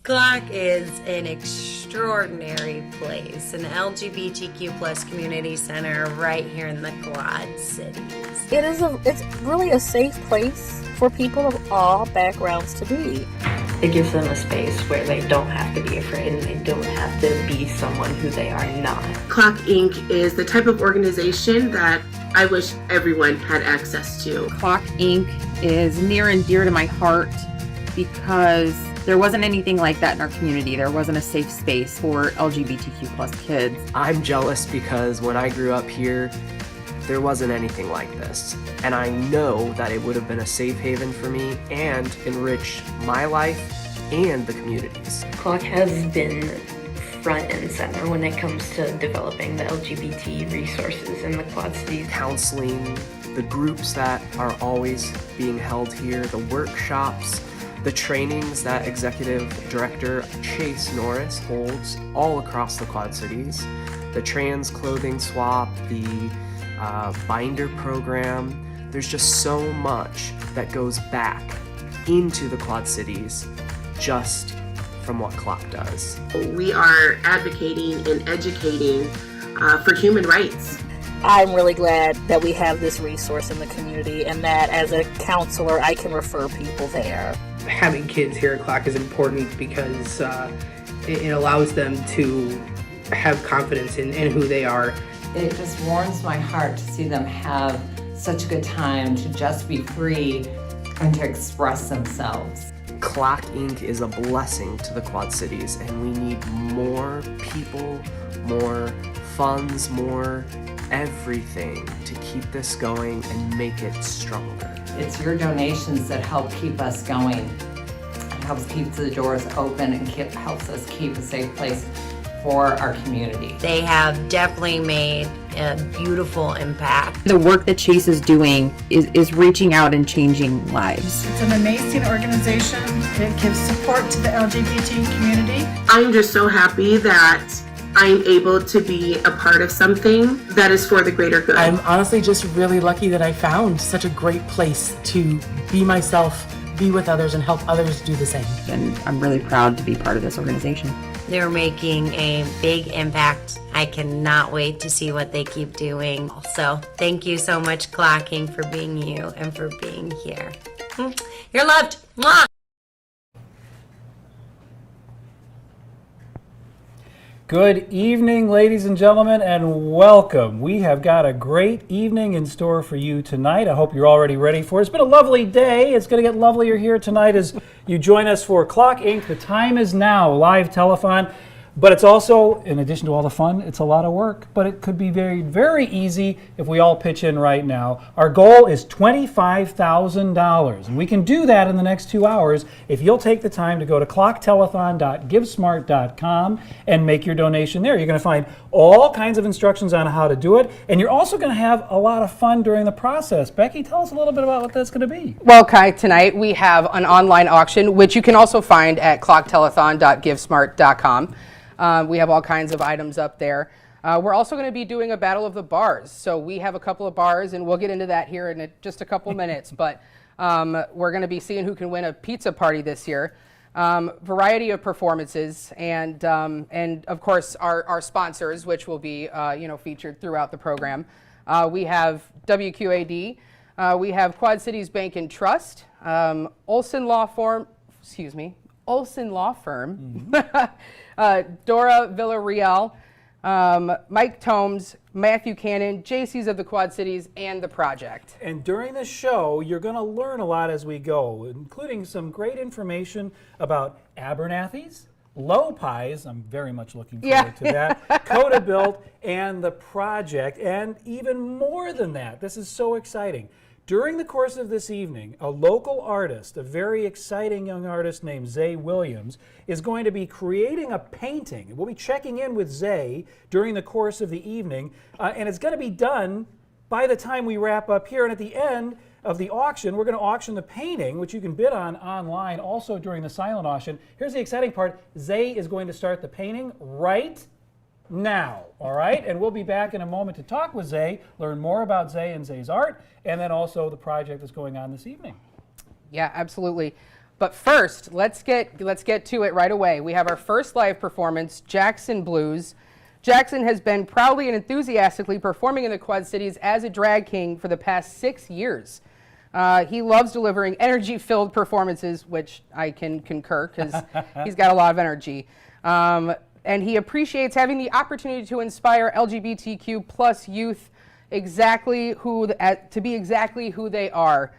Clock is an extraordinary place, an LGBTQ plus community center right here in the Quad Cities. It's really a safe place for people of all backgrounds to be. It gives them a space where they don't have to be afraid and they don't have to be someone who they are not. Clock Inc. is the type of organization that I wish everyone had access to. Clock Inc. is near and dear to my heart because there wasn't anything like that in our community. There wasn't a safe space for LGBTQ plus kids. I'm jealous because when I grew up here, there wasn't anything like this. And I know that it would have been a safe haven for me and enriched my life and the communities. Clock has been front and center when it comes to developing the LGBT resources in the Quad Cities. Counseling, the groups that are always being held here, the workshops, the trainings that Executive Director Chase Norris holds all across the Quad Cities, the trans clothing swap, the binder program. There's just so much that goes back into the Quad Cities just from what Clock does. We are advocating and educating for human rights. I'm really glad that we have this resource in the community and that as a counselor I can refer people there. Having kids here at Clock is important because it allows them to have confidence in who they are. It just warms my heart to see them have such a good time to just be free and to express themselves. Clock Inc. is a blessing to the Quad Cities, and we need more people, more funds, more everything to keep this going and make it stronger. It's your donations that help keep us going. It helps keep the doors open and helps us keep a safe place for our community. They have definitely made a beautiful impact. The work that Chase is doing is reaching out and changing lives. It's an amazing organization. It gives support to the LGBT community. I'm just so happy that I'm able to be a part of something that is for the greater good. I'm honestly just really lucky that I found such a great place to be myself, be with others, and help others do the same. And I'm really proud to be part of this organization. They're making a big impact. I cannot wait to see what they keep doing. So thank you so much, Clocking, for being you and for being here. You're loved. Mwah! Good evening, ladies and gentlemen, and welcome. We have got a great evening in store for you tonight. I hope you're already ready for it. It's been a lovely day. It's going to get lovelier here tonight as you join us for Clock Inc. The Time Is Now live telethon. But it's also, in addition to all the fun, it's a lot of work, but it could be very, very easy if we all pitch in right now. Our goal is $25,000, and we can do that in the next 2 hours if you'll take the time to go to clocktelethon.givesmart.com and make your donation there. You're going to find all kinds of instructions on how to do it, and you're also going to have a lot of fun during the process. Becky, tell us a little bit about what that's going to be. Well, Kai, tonight we have an online auction, which you can also find at clocktelethon.givesmart.com. We have all kinds of items up there. We're also going to be doing a battle of the bars. So we have a couple of bars, and we'll get into that here in just a couple minutes. But we're going to be seeing who can win a pizza party this year. Variety of performances, and of course our sponsors, which will be featured throughout the program. We have WQAD. We have Quad Cities Bank and Trust, Olson Law Firm. Dora Villarreal, Mike Tomes, Matthew Cannon, JC's of the Quad Cities, and The Project. And during the show, you're going to learn a lot as we go, including some great information about Abernathy's, Low Pies, I'm very much looking forward to that, Codabilt, and The Project, and even more than that. This is so exciting. During the course of this evening, a local artist, a very exciting young artist named Zay Williams, is going to be creating a painting. We'll be checking in with Zay during the course of the evening, and it's going to be done by the time we wrap up here. And at the end of the auction, we're going to auction the painting, which you can bid on online also during the silent auction. Here's the exciting part. Zay is going to start the painting right now, all right? And we'll be back in a moment to talk with Zay, learn more about Zay and Zay's art, and then also the project that's going on this evening. Yeah, absolutely. But first, let's get to it right away. We have our first live performance, Jackson Blues. Jackson has been proudly and enthusiastically performing in the Quad Cities as a drag king for the past 6 years. He loves delivering energy-filled performances, which I can concur because he's got a lot of energy. And he appreciates having the opportunity to inspire LGBTQ plus youth to be exactly who they are.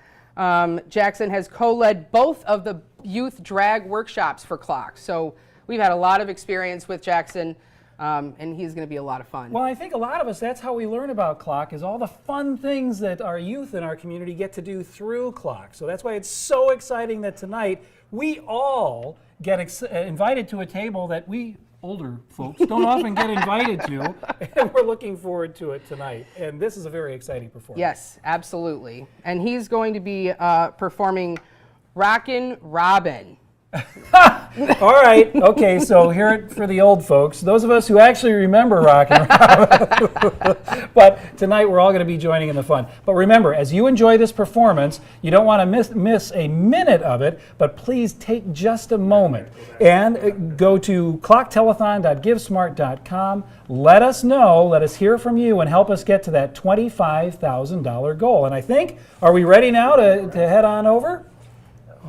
Jackson has co-led both of the youth drag workshops for Clock. So we've had a lot of experience with Jackson, and he's going to be a lot of fun. Well, I think a lot of us, that's how we learn about Clock, is all the fun things that our youth in our community get to do through Clock. So that's why it's so exciting that tonight we all get invited to a table that we older folks don't often get invited to, and we're looking forward to it tonight. And this is a very exciting performance. Yes, absolutely. And he's going to be performing Rockin' Robin. All right. Okay, so hear it for the old folks, those of us who actually remember Rockin' Robin. But tonight we're all going to be joining in the fun. But remember, as you enjoy this performance, you don't want to miss a minute of it, but please take just a moment and go to clocktelethon.givesmart.com. Let us know, let us hear from you, and help us get to that $25,000 goal. And I think, are we ready now to head on over?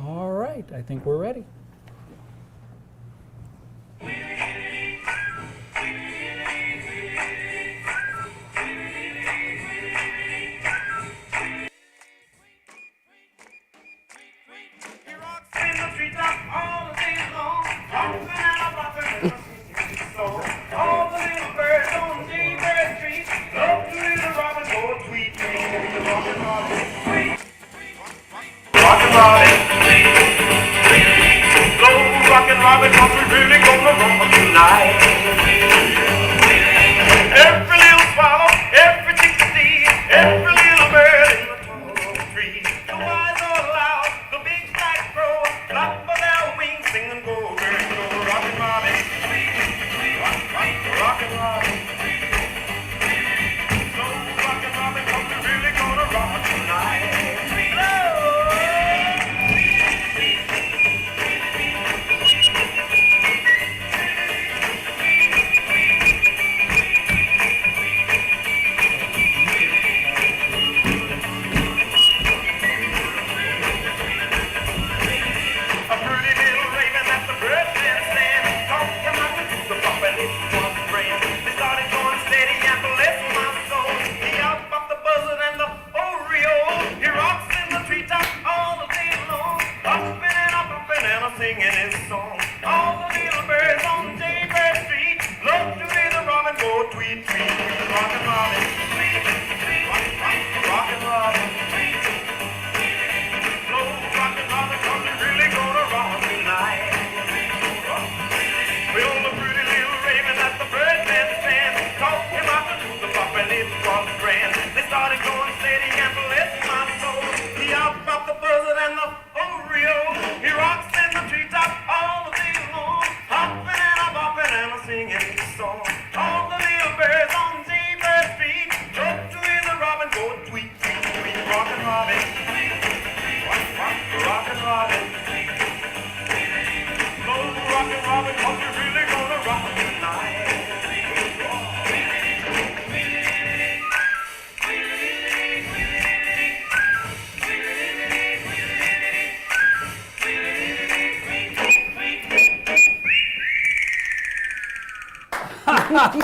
All right, I think we're ready. Robin, what we really gonna rock tonight? Every little swallow, every chickadee, every little bird in the tall tree. The wise or loud, the big black crow, flap of their wings, sing and go, girl, go, rockin' Robin, rockin' Robin. So rockin' Robin, what we really gonna rock tonight?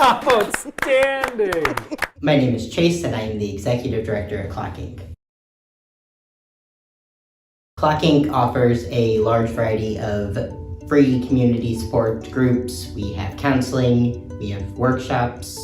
Outstanding! My name is Chase, and I am the Executive Director at Clock Inc. Clock Inc. offers a large variety of free community support groups. We have counseling, we have workshops,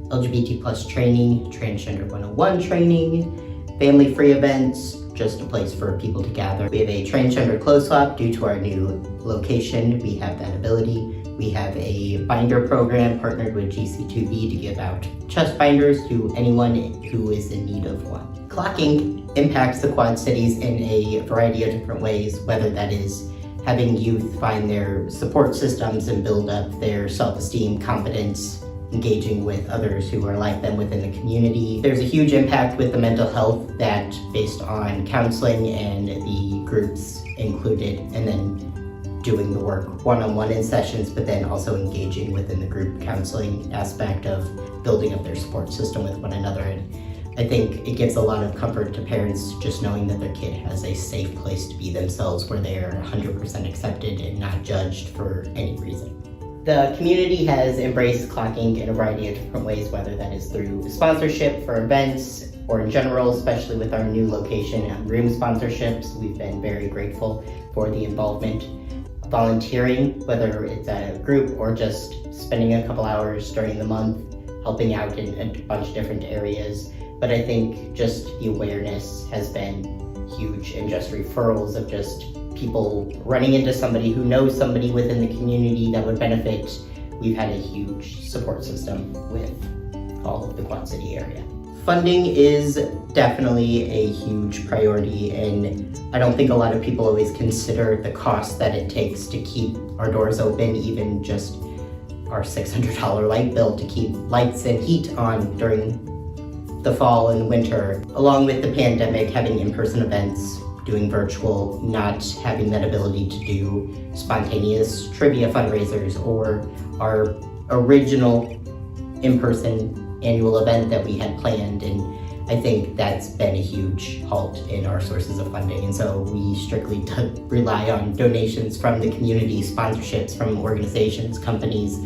LGBT plus training, Transgender 101 training, family-free events, just a place for people to gather. We have a transgender clothes swap. Due to our new location, we have that ability. We have a binder program partnered with GC2B to give out chest binders to anyone who is in need of one. Clock Inc. impacts the Quad Cities in a variety of different ways, whether that is having youth find their support systems and build up their self-esteem, confidence, engaging with others who are like them within the community. There's a huge impact with the mental health that based on counseling and the groups included, and then doing the work one-on-one in sessions, but then also engaging within the group counseling aspect of building up their support system with one another. And I think it gives a lot of comfort to parents just knowing that their kid has a safe place to be themselves where they are 100% accepted and not judged for any reason. The community has embraced clocking in a variety of different ways, whether that is through sponsorship for events or in general, especially with our new location and room sponsorships. We've been very grateful for the involvement. Volunteering, whether it's at a group or just spending a couple hours during the month, helping out in a bunch of different areas. But I think just the awareness has been huge, and just referrals of just people running into somebody who knows somebody within the community that would benefit. We've had a huge support system with all of the Quad City area. Funding is definitely a huge priority, and I don't think a lot of people always consider the cost that it takes to keep our doors open, even just our $600 light bill to keep lights and heat on during the fall and winter. Along with the pandemic, having in-person events, doing virtual, not having that ability to do spontaneous trivia fundraisers or our original in-person annual event that we had planned. And I think that's been a huge halt in our sources of funding. And so we strictly rely on donations from the community, sponsorships from organizations, companies.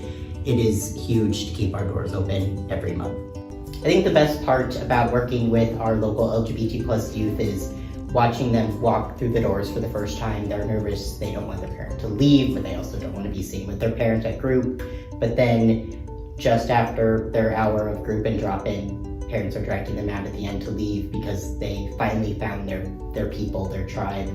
It is huge to keep our doors open every month. I think the best part about working with our local LGBT+ youth is watching them walk through the doors for the first time. They're nervous, they don't want their parent to leave, but they also don't want to be seen with their parent at group. But then just after their hour of group and drop-in, parents are dragging them out at the end to leave because they finally found their people, their tribe,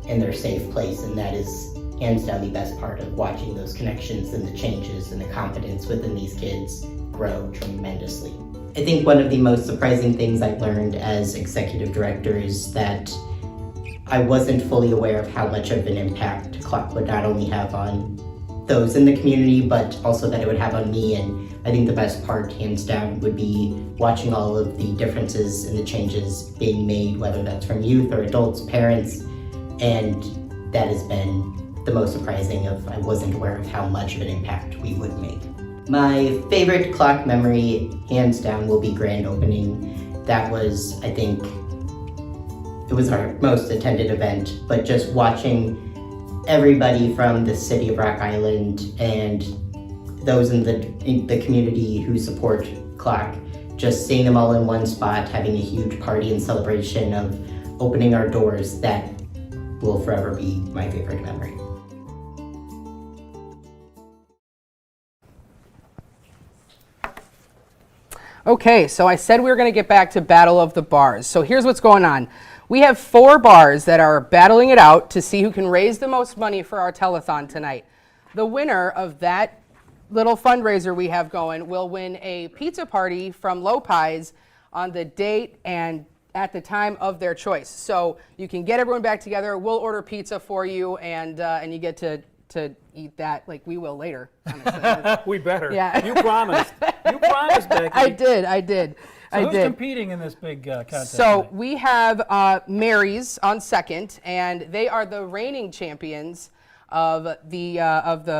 and their safe place. And that is hands down the best part of watching those connections and the changes and the confidence within these kids grow tremendously. I think one of the most surprising things I've learned as executive director is that I wasn't fully aware of how much of an impact CLOC would not only have on those in the community, but also that it would have on me. And I think the best part, hands down, would be watching all of the differences and the changes being made, whether that's from youth or adults, parents, and that has been the most surprising of I wasn't aware of how much of an impact we would make. My favorite CLOC memory, hands down, will be grand opening. That was, I think, it was our most attended event, but just watching everybody from the city of Rock Island and those in the community who support CLOC, just seeing them all in one spot, having a huge party and celebration of opening our doors, that will forever be my favorite memory. Okay, so I said we were going to get back to Battle of the Bars. So here's what's going on. We have 4 bars that are battling it out to see who can raise the most money for our telethon tonight. The winner of that little fundraiser we have going will win a pizza party from Low Pies on the date and at the time of their choice. So you can get everyone back together. We'll order pizza for you, and you get to eat that like we will later. We better. Yeah. You promised. You promised, Becky. I did. So who's competing in this big contest? So tonight? we have Mary's on second, and they are the reigning champions of the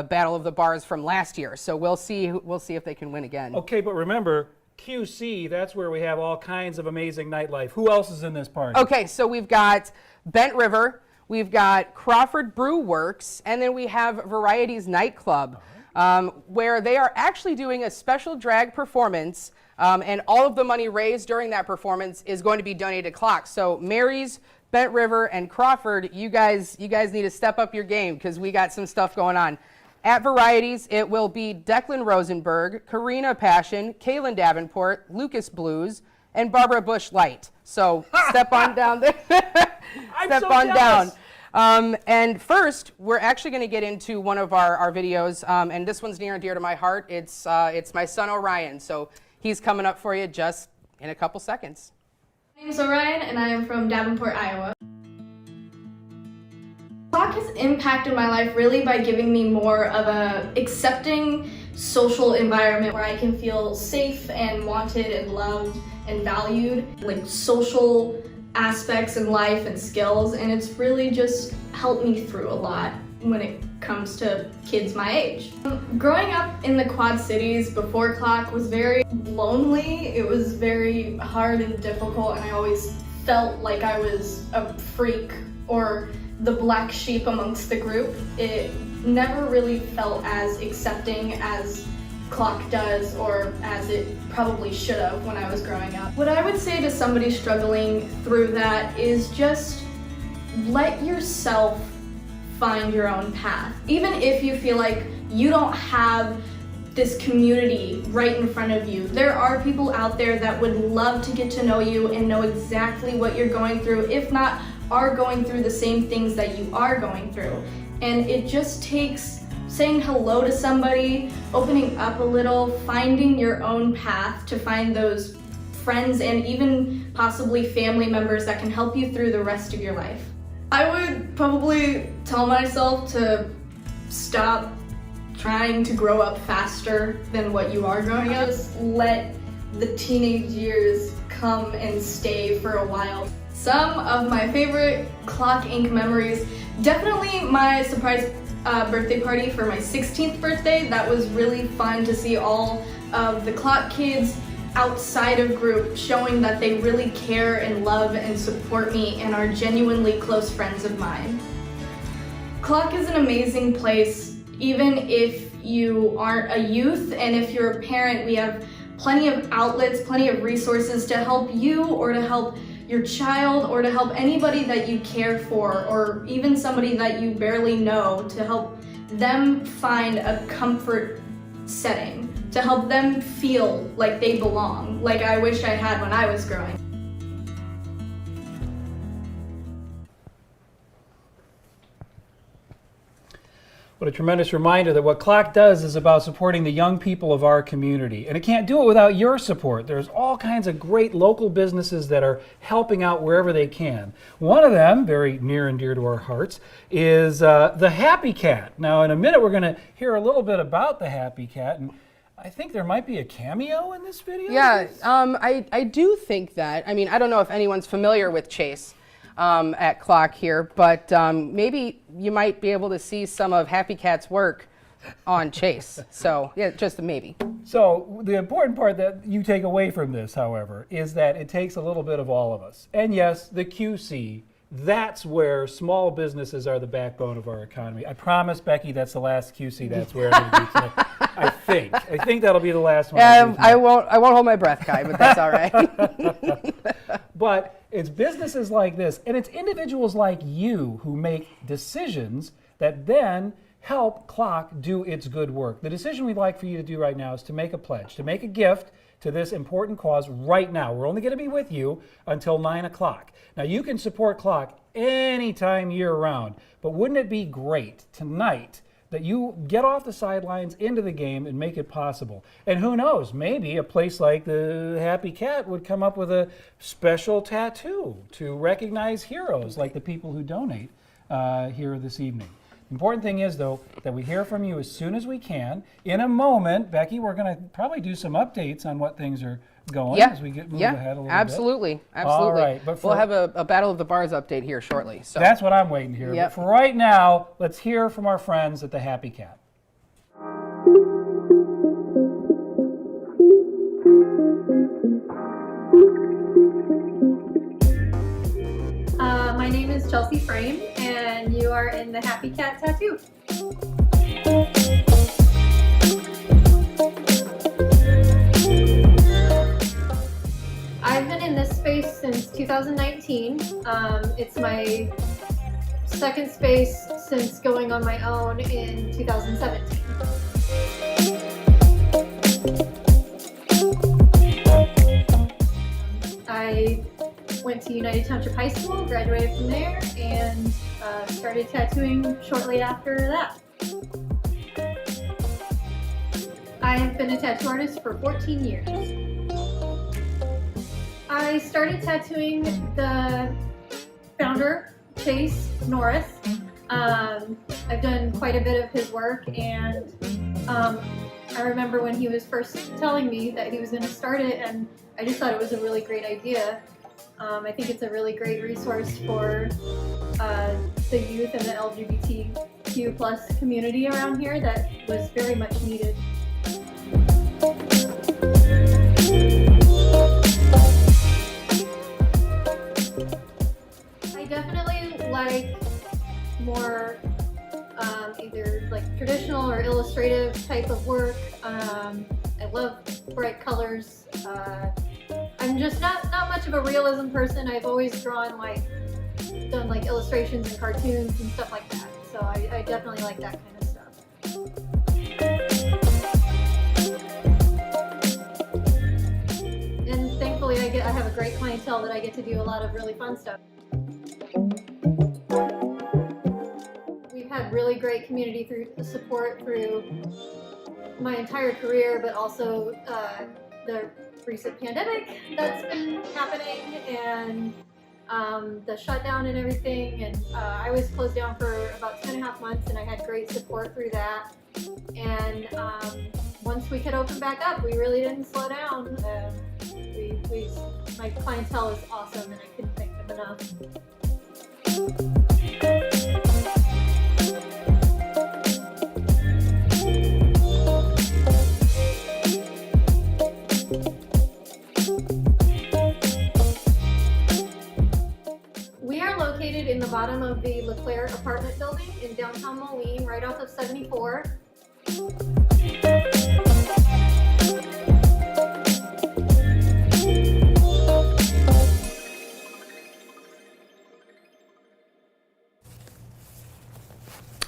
Battle of the Bars from last year. So we'll see if they can win again. Okay, but remember, QC, that's where we have all kinds of amazing nightlife. Who else is in this party? Okay, so we've got Bent River, we've got Crawford Brew Works, and then we have Varieties Nightclub, where they are actually doing a special drag performance, and all of the money raised during that performance is going to be donated to CLOC. So Mary's, Bent River, and Crawford, you guys need to step up your game because we got some stuff going on. At Varieties, it will be Declan Rosenberg, Karina Passion, Kaylin Davenport, Lucas Blues, and Barbara Bush Light. So step on down there. Step on down. And first, we're actually going to get into one of our videos, and this one's near and dear to my heart. It's my son Orion, so he's coming up for you just in a couple seconds. My name is Orion, and I am from Davenport, Iowa. CLOC has impacted my life really by giving me more of a accepting social environment where I can feel safe and wanted and loved and valued, like social aspects in life and skills, and it's really just helped me through a lot when it comes to kids my age. Growing up in the Quad Cities before Clock was very lonely. It was very hard and difficult, and I always felt like I was a freak or the black sheep amongst the group. It never really felt as accepting as Clock does, or as it probably should have when I was growing up. What I would say to somebody struggling through that is just let yourself find your own path. Even if you feel like you don't have this community right in front of you, there are people out there that would love to get to know you and know exactly what you're going through, if not are going through the same things that you are going through. And it just takes saying hello to somebody, opening up a little, finding your own path to find those friends and even possibly family members that can help you through the rest of your life. I would probably tell myself to stop trying to grow up faster than what you are growing up. Just let the teenage years come and stay for a while. Some of my favorite Clock Inc. memories, definitely my surprise birthday party for my 16th birthday. That was really fun to see all of the Clock kids outside of group showing that they really care and love and support me and are genuinely close friends of mine. Clock is an amazing place, even if you aren't a youth, and if you're a parent, we have plenty of outlets, plenty of resources to help you or to help your child or to help anybody that you care for, or even somebody that you barely know, to help them find a comfort setting, to help them feel like they belong, like I wish I had when I was growing up. What a tremendous reminder that what Clock does is about supporting the young people of our community. And it can't do it without your support. There's all kinds of great local businesses that are helping out wherever they can. One of them, very near and dear to our hearts, is the Happy Cat. Now, in a minute, we're going to hear a little bit about the Happy Cat. And I think there might be a cameo in this video. Yeah, I do think that. I mean, I don't know if anyone's familiar with Chase at Clock here, but maybe you might be able to see some of Happy Cat's work on Chase. So, yeah, just a maybe. So the important part that you take away from this, however, is that it takes a little bit of all of us. And yes, the QC, that's where small businesses are the backbone of our economy. I promise, Becky, that's the last QC that's where I'm going to be tonight. I think that'll be the last one. I won't hold my breath, Kai, but that's all right. But it's businesses like this, and it's individuals like you who make decisions that then help Clock do its good work. The decision we'd like for you to do right now is to make a pledge, to make a gift to this important cause right now. We're only going to be with you until 9 o'clock. Now, you can support Clock anytime year-round, but wouldn't it be great tonight that you get off the sidelines into the game and make it possible? And who knows, maybe a place like the Happy Cat would come up with a special tattoo to recognize heroes like the people who donate here this evening. The important thing is, though, that we hear from you as soon as we can. In a moment, Becky, we're going to probably do some updates on what things are going as we move ahead a little absolutely, bit. Absolutely. All right, but we'll have a Battle of the Bars update here shortly. So that's what I'm waiting to hear. Yep. But for right now, let's hear from our friends at the Happy Cat. My name is Chelsea Frame, and you are in the Happy Cat Tattoo. I've been in this space since 2019. It's my second space since going on my own in 2017. I went to United Township High School, graduated from there, and started tattooing shortly after that. I have been a tattoo artist for 14 years. I started tattooing the founder, Chase Norris. I've done quite a bit of his work, and I remember when he was first telling me that he was going to start it, and I just thought it was a really great idea. I think it's a really great resource for the youth and the LGBTQ plus community around here that was very much needed. I definitely like more either like traditional or illustrative type of work. I love bright colors. I'm just not much of a realism person. I've always done like illustrations and cartoons and stuff like that. So I definitely like that kind of stuff. And thankfully I have a great clientele that I get to do a lot of really fun stuff. We've had really great community support through my entire career, but also the recent pandemic that's been happening, and the shutdown and everything. And I was closed down for about 2.5 months, and I had great support through that. And once we could open back up, we really didn't slow down. My clientele is awesome, and I couldn't thank them enough. We are located in the bottom of the LeClaire apartment building in downtown Moline, right off of 74.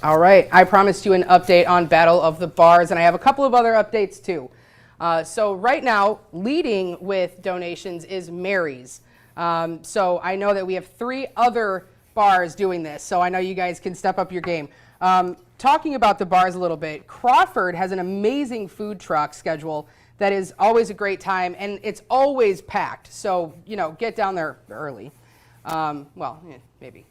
All right, I promised you an update on Battle of the Bars, and I have a couple of other updates too. So right now, leading with donations is Mary's. So I know that we have 3 other bars doing this, so I know you guys can step up your game. Talking about the bars a little bit, Crawford has an amazing food truck schedule that is always a great time, and it's always packed. So, get down there early. Maybe.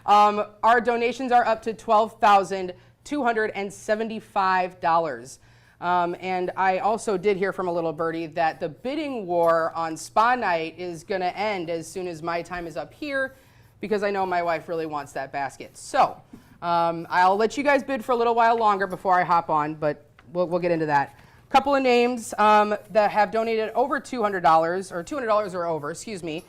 Our donations are up to $12,275. And I also did hear from a little birdie that the bidding war on spa night is going to end as soon as my time is up here, because I know my wife really wants that basket. So I'll let you guys bid for a little while longer before I hop on, but we'll get into that. A couple of names that have donated over $200, or $200 or over, excuse me.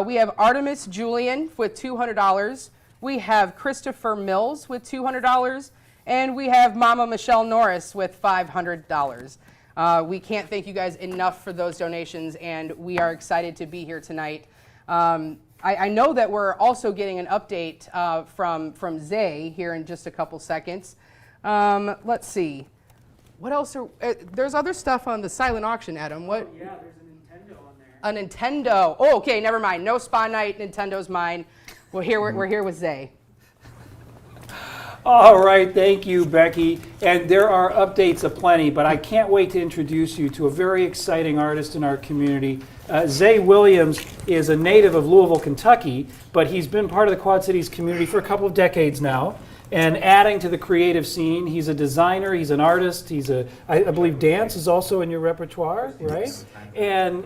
We have Artemis Julian with $200. We have Christopher Mills with $200. And we have Mama Michelle Norris with $500. We can't thank you guys enough for those donations, and we are excited to be here tonight. I know that we're also getting an update from Zay here in just a couple seconds. Let's see. What else there's other stuff on the silent auction, Adam. What? Oh, yeah, there's a Nintendo on there. A Nintendo. Oh, okay, never mind. No spa night. Nintendo's mine. We're here with Zay. All right, thank you, Becky. And there are updates aplenty, but I can't wait to introduce you to a very exciting artist in our community. Zay Williams is a native of Louisville, Kentucky, but he's been part of the Quad Cities community for a couple of decades now. And adding to the creative scene, he's a designer, he's an artist, I believe dance is also in your repertoire, right? Yes. And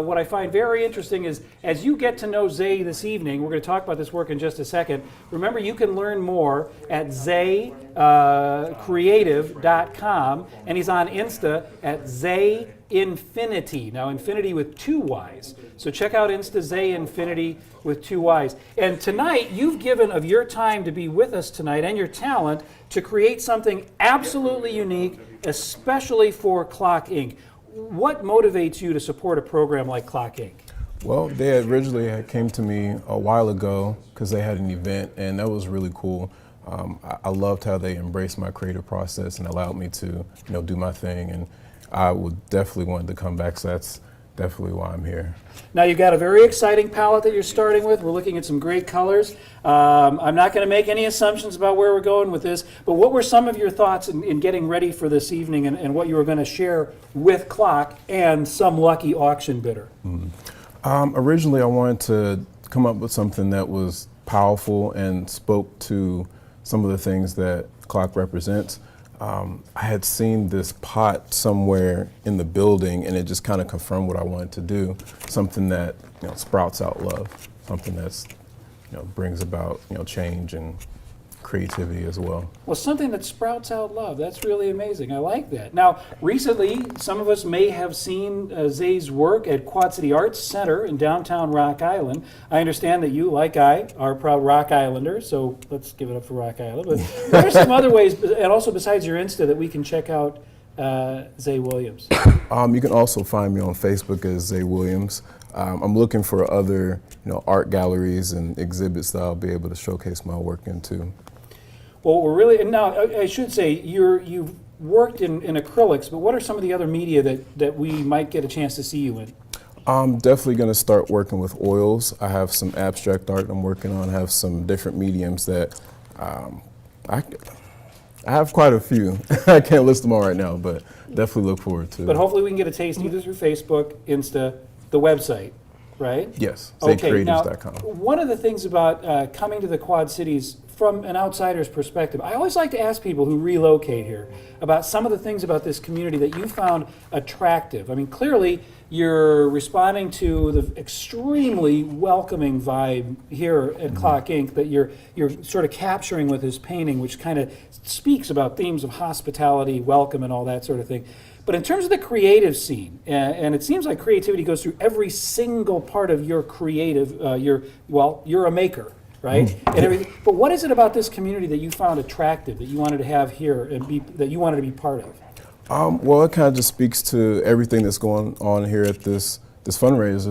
what I find very interesting is, as you get to know Zay this evening, we're going to talk about this work in just a second. Remember, you can learn more at zaycreative.com, and he's on Insta at Zay Infinity. Now, Infinity with 2 Y's. So check out Insta Zay Infinity with 2 Y's. And tonight, you've given of your time to be with us tonight and your talent to create something absolutely unique, especially for Clock Inc. What motivates you to support a program like Clock Inc.? Well, they originally came to me a while ago because they had an event, and that was really cool. I loved how they embraced my creative process and allowed me to, do my thing, and I would definitely want to come back. So that's definitely why I'm here. Now, you've got a very exciting palette that you're starting with. We're looking at some great colors. I'm not going to make any assumptions about where we're going with this, but what were some of your thoughts in getting ready for this evening, and what you were going to share with Clock and some lucky auction bidder? Originally, I wanted to come up with something that was powerful and spoke to some of the things that Clock represents. I had seen this pot somewhere in the building, and it just kind of confirmed what I wanted to do. Something that sprouts out love, something that's brings about change and creativity as well. Well, something that sprouts out love. That's really amazing. I like that. Now, recently, some of us may have seen Zay's work at Quad City Arts Center in downtown Rock Island. I understand that you, like I, are a proud Rock Islander, so let's give it up for Rock Island. But what are some other ways, and also besides your Insta, that we can check out Zay Williams? You can also find me on Facebook as Zay Williams. I'm looking for other art galleries and exhibits that I'll be able to showcase my work into. Well, we're really, and now I should say you've worked in acrylics, but what are some of the other media that we might get a chance to see you in? I'm definitely going to start working with oils. I have some abstract art I'm working on. I have some different mediums that I have quite a few. I can't list them all right now, but definitely look forward to it. But hopefully we can get a taste either through Facebook, Insta, the website, right? Yes, okay, now, zaycreatives.com. one of the things about coming to the Quad Cities from an outsider's perspective, I always like to ask people who relocate here about some of the things about this community that you found attractive. I mean, clearly you're responding to the extremely welcoming vibe here at Clock Inc. that you're sort of capturing with this painting, which kind of speaks about themes of hospitality, welcome, and all that sort of thing. But in terms of the creative scene, and it seems like creativity goes through every single part of your creative, you're a maker, right? And everything. But what is it about this community that you found attractive, that you wanted to have here, and that you wanted to be part of? Well, it kind of just speaks to everything that's going on here at this fundraiser.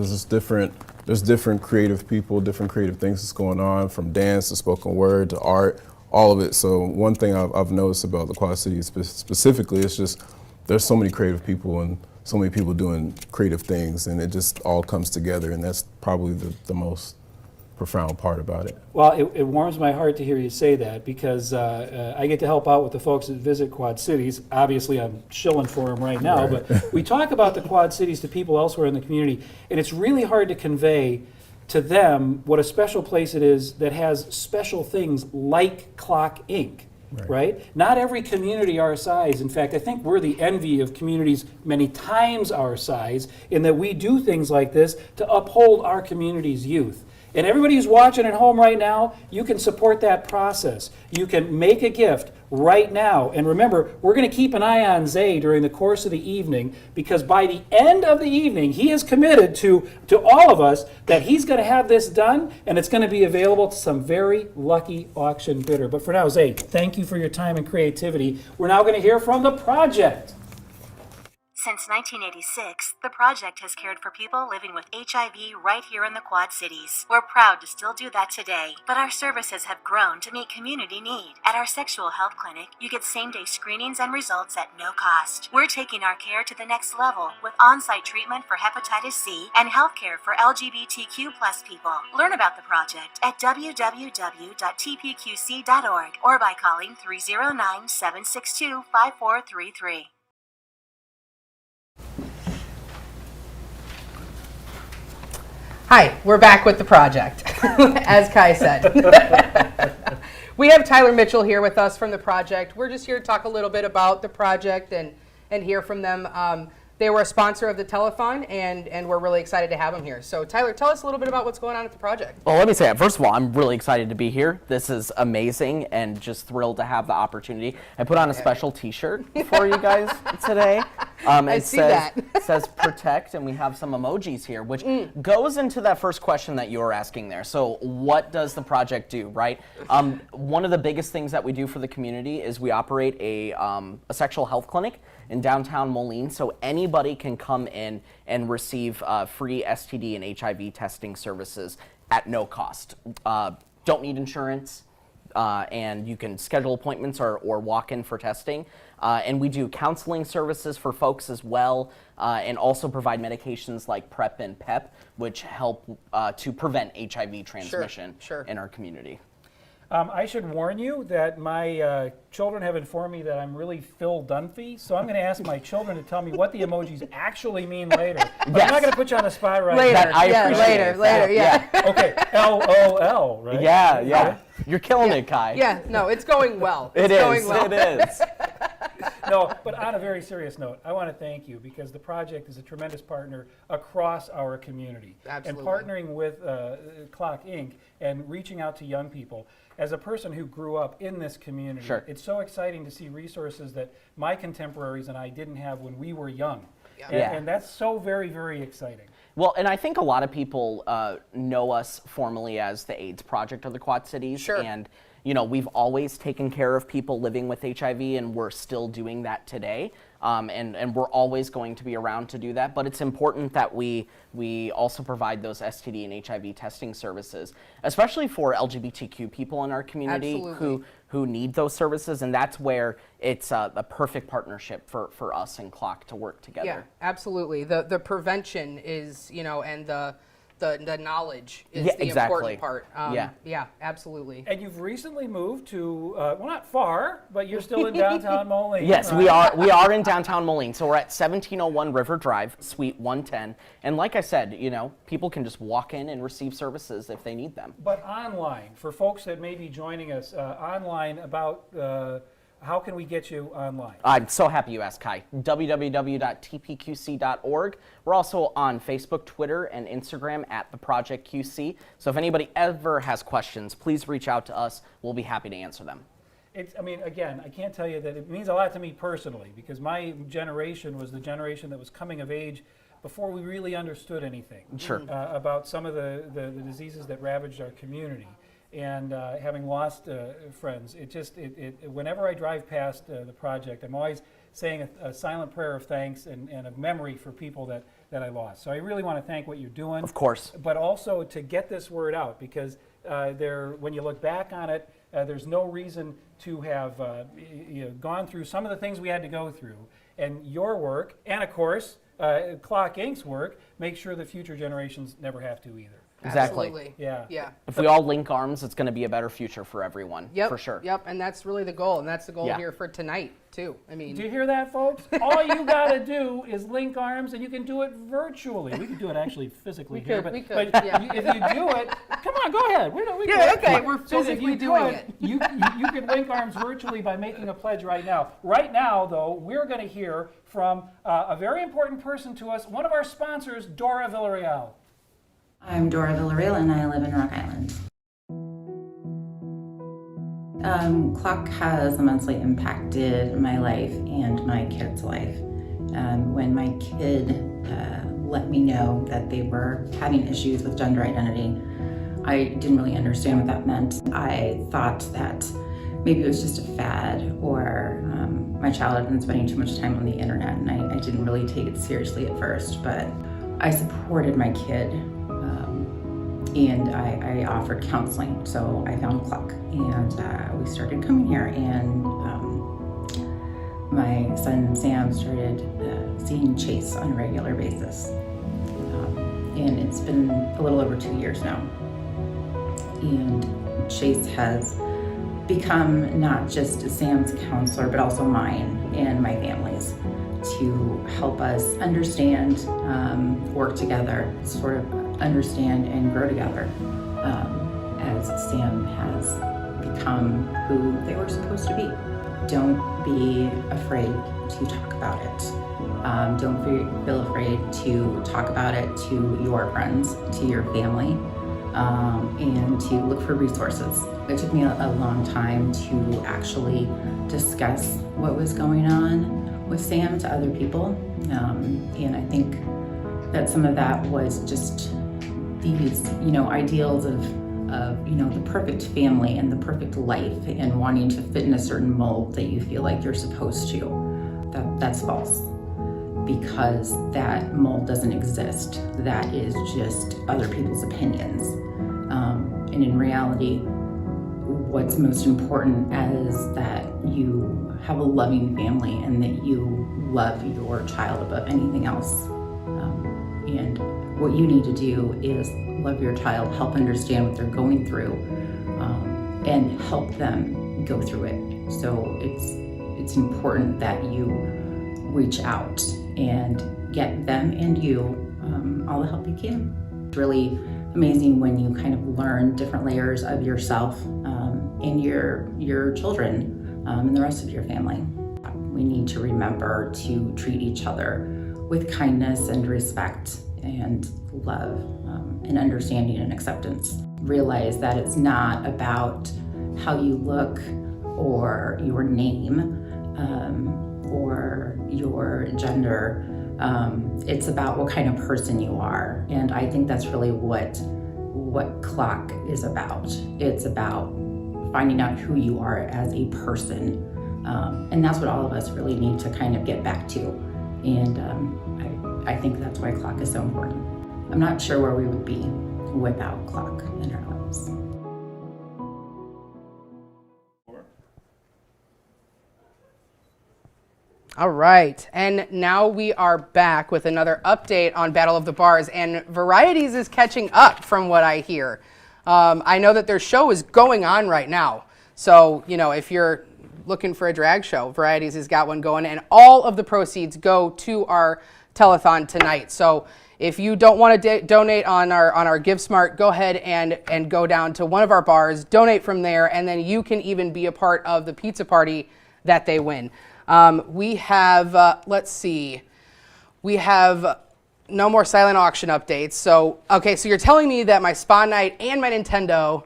There's different creative people, different creative things that's going on, from dance to spoken word to art, all of it. So one thing I've noticed about the Quad Cities specifically is just there's so many creative people and so many people doing creative things, and it just all comes together, and that's probably the most profound part about it. Well, it warms my heart to hear you say that, because I get to help out with the folks that visit Quad Cities. Obviously, I'm shilling for them right now, Right. But we talk about the Quad Cities to people elsewhere in the community, and it's really hard to convey to them what a special place it is that has special things like Clock Inc. Right? Not every community our size. In fact, I think we're the envy of communities many times our size, in that we do things like this to uphold our community's youth. And everybody who's watching at home right now, you can support that process. You can make a gift right now. And remember, we're going to keep an eye on Zay during the course of the evening, because by the end of the evening, he is committed to all of us that he's going to have this done, and it's going to be available to some very lucky auction bidder. But for now, Zay, thank you for your time and creativity. We're now going to hear from the project. Since 1986, the project has cared for people living with HIV right here in the Quad Cities. We're proud to still do that today, but our services have grown to meet community need. At our sexual health clinic, you get same-day screenings and results at no cost. We're taking our care to the next level with on-site treatment for hepatitis C and healthcare for LGBTQ+ people. Learn about the project at www.tpqc.org or by calling 309-762-5433. Hi, we're back with the project, as Kai said. We have Tyler Mitchell here with us from the project. We're just here to talk a little bit about the project and hear from them. They were a sponsor of the Telethon, and we're really excited to have them here. So Tyler, tell us a little bit about what's going on at the project. Well, let me say that. First of all, I'm really excited to be here. This is amazing, and just thrilled to have the opportunity. I put on a special t-shirt for you guys today. I see that. It says protect, and we have some emojis here, which goes into that first question that you were asking there. So what does the project do, right? One of the biggest things that we do for the community is we operate a sexual health clinic in downtown Moline, so anybody can come in and receive free STD and HIV testing services at no cost. Don't need insurance, and you can schedule appointments or walk in for testing. And we do counseling services for folks as well, and also provide medications like PrEP and PEP, which help to prevent HIV transmission in our community. I should warn you that my children have informed me that I'm really Phil Dunphy, so I'm going to ask my children to tell me what the emojis actually mean later. But I'm not going to put you on the spot right now. Later, yeah. Okay, LOL, right? Yeah. You're killing it, Kai. Yeah, no, it's going well. It is. No, but on a very serious note, I want to thank you because the project is a tremendous partner across our community. Absolutely. And partnering with Clock Inc. and reaching out to young people. As a person who grew up in this community, Sure. it's so exciting to see resources that my contemporaries and I didn't have when we were young. Yeah. And that's so very, very exciting. Well, and I think a lot of people know us formally as the AIDS Project of the Quad Cities. Sure. And, you know, we've always taken care of people living with HIV, and we're still doing that today. And we're always going to be around to do that. But it's important that we also provide those STD and HIV testing services, especially for LGBTQ people in our community who need those services. And that's where it's a perfect partnership for us and Clock to work together. Yeah, absolutely. The prevention is, you know, and the knowledge is the important part. Yeah, absolutely. And you've recently moved to, well, not far, but you're still in downtown Moline. Yes, right? we are in downtown Moline. So we're at 1701 River Drive, Suite 110. And like I said, you know, people can just walk in and receive services if they need them. But online, for folks that may be joining us online about how can we get you online? I'm so happy you asked, Kai. www.tpqc.org. We're also on Facebook, Twitter, and Instagram at The Project QC. So if anybody ever has questions, please reach out to us. We'll be happy to answer them. I mean, again, I can't tell you that it means a lot to me personally because my generation was the generation that was coming of age before we really understood anything about some of the diseases that ravaged our community. And having lost friends, whenever I drive past the project, I'm always saying a silent prayer of thanks and of memory for people that I lost. So I really want to thank what you're doing. Of course. But also to get this word out because when you look back on it, there's no reason to have gone through some of the things we had to go through. And your work, and of course, Clock Inc.'s work, make sure that future generations never have to either. Exactly. Absolutely. Yeah. If we all link arms, it's going to be a better future for everyone. Yep. For sure. Yep. And that's really the goal. And that's the goal here for tonight, too. I mean, do you hear that, folks? All you got to do is link arms, and you can do it virtually. We could do it actually physically here, but if you do it, come on, go ahead. Okay. We're physically doing it. You can link arms virtually by making a pledge right now. Right now, though, we're going to hear from a very important person to us, one of our sponsors, Dora Villarreal. I'm Dora Villarreal and I live in Rock Island. Clock has immensely impacted my life and my kid's life. When my kid let me know that they were having issues with gender identity, I didn't really understand what that meant. I thought that maybe it was just a fad or my child had been spending too much time on the internet and I didn't really take it seriously at first, but I supported my kid. And I offered counseling, so I found Clock, and we started coming here, and my son Sam started seeing Chase on a regular basis, and it's been a little over 2 years now, and Chase has become not just Sam's counselor, but also mine and my family's, to help us understand, work together, sort of understand and grow together as Sam has become who they were supposed to be. Don't be afraid to talk about it. Don't feel afraid to talk about it to your friends, to your family, and to look for resources. It took me a long time to actually discuss what was going on with Sam to other people, and I think that some of that was just these, ideals of the perfect family and the perfect life and wanting to fit in a certain mold that you feel like you're supposed to. That's false, because that mold doesn't exist. That is just other people's opinions. And in reality, what's most important is that you have a loving family and that you love your child above anything else. And what you need to do is love your child, help understand what they're going through, and help them go through it. So it's important that you reach out and get them and you all the help you can. It's really amazing when you kind of learn different layers of yourself and your children and the rest of your family. we need to remember to treat each other with kindness and respect and love and understanding and acceptance. Realize that it's not about how you look or your name or your gender. It's about what kind of person you are. And I think that's really what Clock is about. It's about finding out who you are as a person. And that's what all of us really need to kind of get back to. And I think that's why Clock is so important. I'm not sure where we would be without Clock in our lives. All right, and now we are back with another update on Battle of the Bars, and Varieties is catching up from what I hear. I know that their show is going on right now, so if you're looking for a drag show, Varieties has got one going, and all of the proceeds go to our telethon tonight. So if you don't want to donate on our GiveSmart, go ahead and go down to one of our bars, donate from there, and then you can even be a part of the pizza party that they win. We have, let's see, we have no more silent auction updates. So, okay, so you're telling me that my spa night and my Nintendo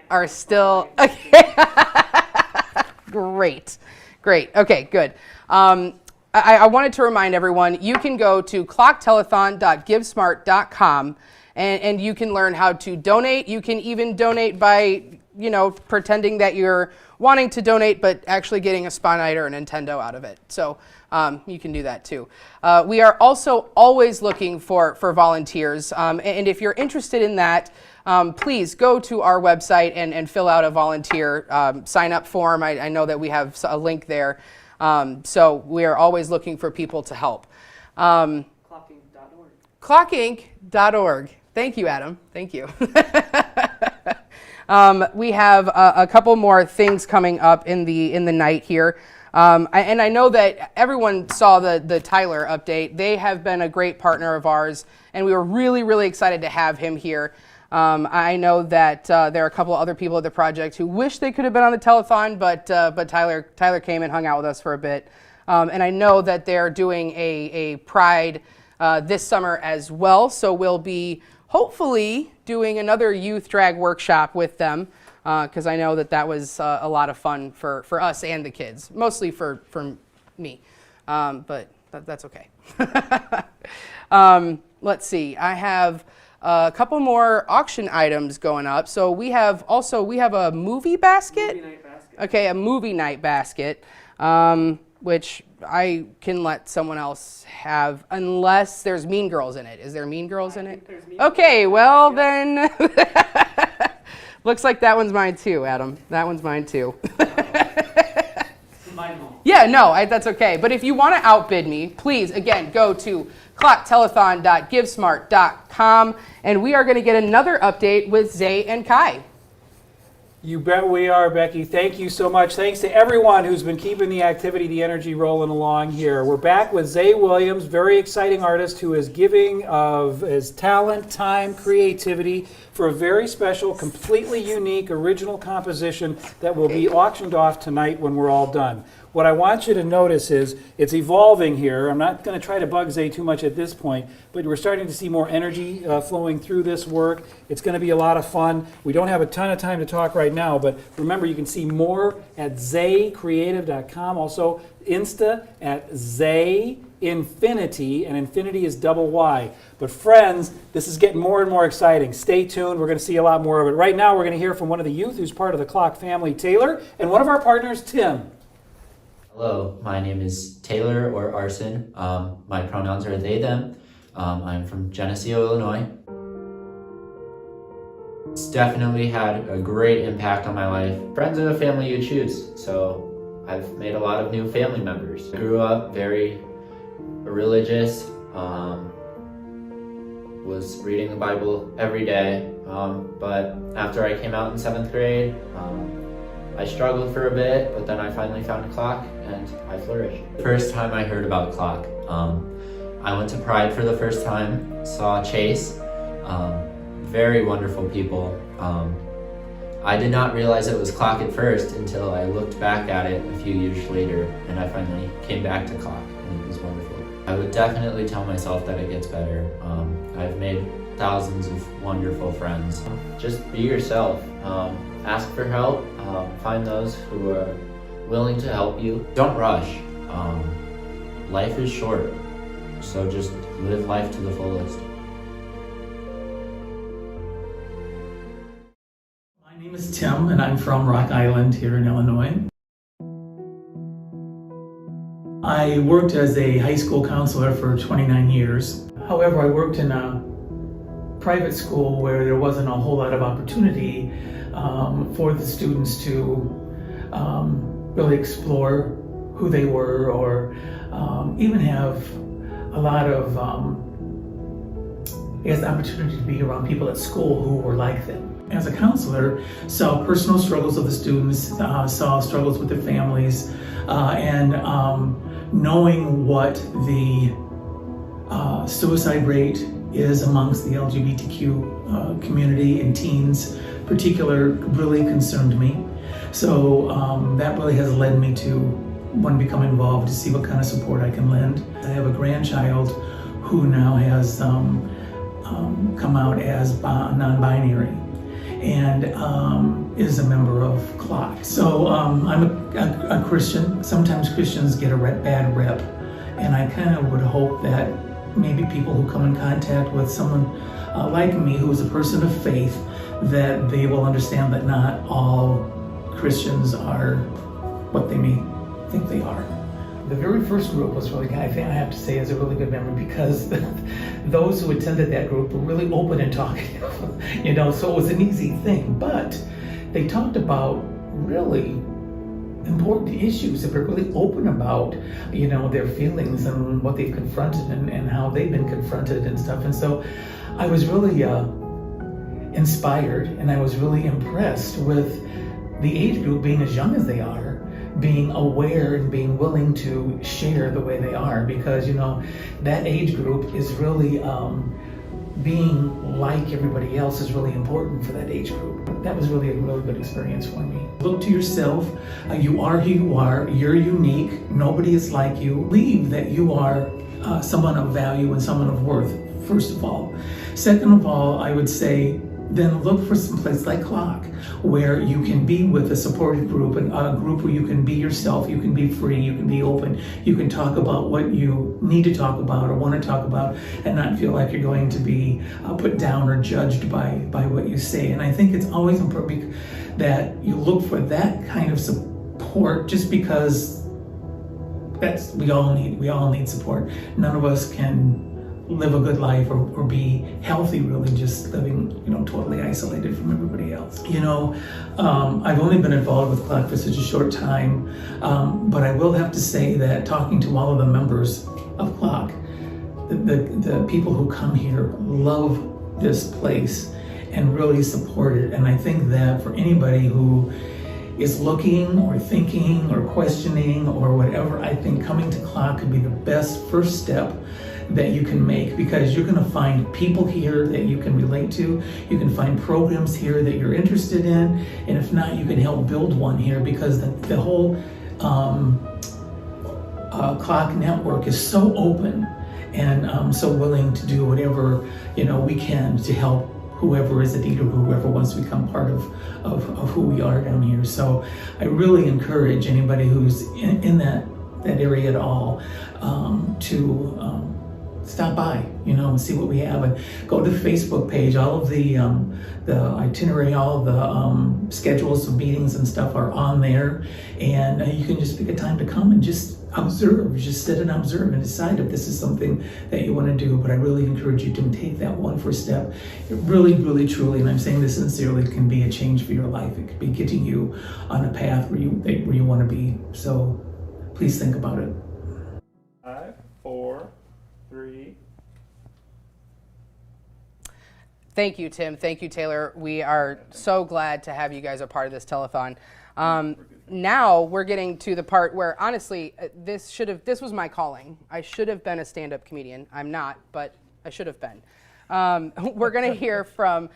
are still, okay. Great. Okay, good. I wanted to remind everyone, you can go to clocktelethon.givesmart.com and you can learn how to donate. You can even donate by, pretending that you're wanting to donate, but actually getting a spa night or a Nintendo out of it. So you can do that too. We are also always looking for volunteers. And if you're interested in that, please go to our website and fill out a volunteer sign up form. I know that we have a link there. So we are always looking for people to help. Clockinc.org. Thank you, Adam. Thank you. We have a couple more things coming up in the night here. And I know that everyone saw the Tyler update. They have been a great partner of ours, and we were really, really excited to have him here. I know that there are a couple of other people at the project who wish they could have been on the telethon, but Tyler came and hung out with us for a bit. And I know that they're doing a Pride this summer as well, so we'll be hopefully doing another youth drag workshop with them, because I know that was a lot of fun for us and the kids, mostly for me, but that's okay. Let's see, I have a couple more auction items going up. So we have a movie basket. Movie night basket. Okay, a movie night basket, which I can let someone else have unless there's Mean Girls in it. Is there Mean Girls in it? Okay, well then, looks like that one's mine too, Adam. That one's mine too. Yeah, no, that's okay. But if you want to outbid me, please, again, go to clocktelethon.givesmart.com, and we are going to get another update with Zay and Kai. You bet we are, Becky. Thank you so much. Thanks to everyone who's been keeping the activity, the energy rolling along here. We're back with Zay Williams, very exciting artist who is giving of his talent, time, creativity for a very special, completely unique, original composition that will be auctioned off tonight when we're all done. What I want you to notice is it's evolving here. I'm not going to try to bug Zay too much at this point, but we're starting to see more energy flowing through this work. It's going to be a lot of fun. We don't have a ton of time to talk right now, but remember you can see more at zaycreative.com. Also, Insta at ZayInfinity, and Infinity is double Y. But friends, this is getting more and more exciting. Stay tuned. We're going to see a lot more of it. Right now, we're going to hear from one of the youth who's part of the Clock family, Taylor, and one of our partners, Tim. Hello, my name is Taylor or Arson. My pronouns are they, them. I'm from Geneseo, Illinois. It's definitely had a great impact on my life. Friends are the family you choose, so I've made a lot of new family members. I grew up very religious, was reading the Bible every day, but after I came out in 7th grade, I struggled for a bit, but then I finally found Clock and I flourished. The first time I heard about Clock, I went to Pride for the first time, saw Chase, very wonderful people. I did not realize it was clock at first until I looked back at it a few years later, and I finally came back to clock, and it was wonderful. I would definitely tell myself that it gets better. I've made thousands of wonderful friends. Just be yourself. Ask for help. Find those who are willing to help you. Don't rush. Life is short, so just live life to the fullest. My name is Tim, and I'm from Rock Island here in Illinois. I worked as a high school counselor for 29 years. However, I worked in a private school where there wasn't a whole lot of opportunity for the students to really explore who they were, or even have a lot of opportunity to be around people at school who were like them. As a counselor, saw personal struggles of the students, saw struggles with their families, and knowing what the suicide rate is amongst the LGBTQ community and teens in particular really concerned me. So that really has led me to want to become involved to see what kind of support I can lend. I have a grandchild who now has come out as non-binary and is a member of CLOC. So I'm a Christian. Sometimes Christians get a bad rep, and I kind of would hope that maybe people who come in contact with someone like me, who is a person of faith, that they will understand that not all Christians are what they may think they are. The very first group was really, I think I have to say, is a really good memory, because those who attended that group were really open and talkative, so it was an easy thing. But they talked about really important issues. They were really open about, their feelings and what they've confronted and how they've been confronted and stuff. And so I was really inspired, and I was really impressed with the age group being as young as they are, being aware and being willing to share the way they are, because that age group is really being like everybody else is really important for that age group. That was really a really good experience for me. Look to yourself. You are who you are. You're unique. Nobody is like you. Believe that you are someone of value and someone of worth, first of all. Second of all, I would say then look for some place like CLOC, where you can be with a supportive group, and a group where you can be yourself, you can be free, you can be open, you can talk about what you need to talk about or want to talk about, and not feel like you're going to be put down or judged by what you say. And I think it's always important that you look for that kind of support, just because we all need support. None of us can live a good life or be healthy really just living totally isolated from everybody else. I've only been involved with CLOC for such a short time, but I will have to say that talking to all of the members of CLOC, the people who come here love this place and really support it. And I think that for anybody who is looking or thinking or questioning or whatever, I think coming to CLOC could be the best first step that you can make, because you're going to find people here that you can relate to. You can find programs here that you're interested in, and if not, you can help build one here, because the whole CLOC network is so open and so willing to do whatever we can to help whoever is a need or whoever wants to become part of who we are down here. So I really encourage anybody who's in that area at all to stop by, and see what we have, and go to the Facebook page. All of the itinerary, all of the schedules of meetings and stuff are on there, and you can just pick a time to come and just observe, just sit and observe and decide if this is something that you want to do. But I really encourage you to take that one first step. It really, really, truly, and I'm saying this sincerely, can be a change for your life. It could be getting you on a path where you want to be. So please think about it. 5, 4, 3. Thank you, Tim. Thank you, Taylor. We are so glad to have you guys a part of this telethon. Now we're getting to the part where, honestly, this was my calling. I should have been a stand-up comedian. I'm not, but I should have been. We're going to hear from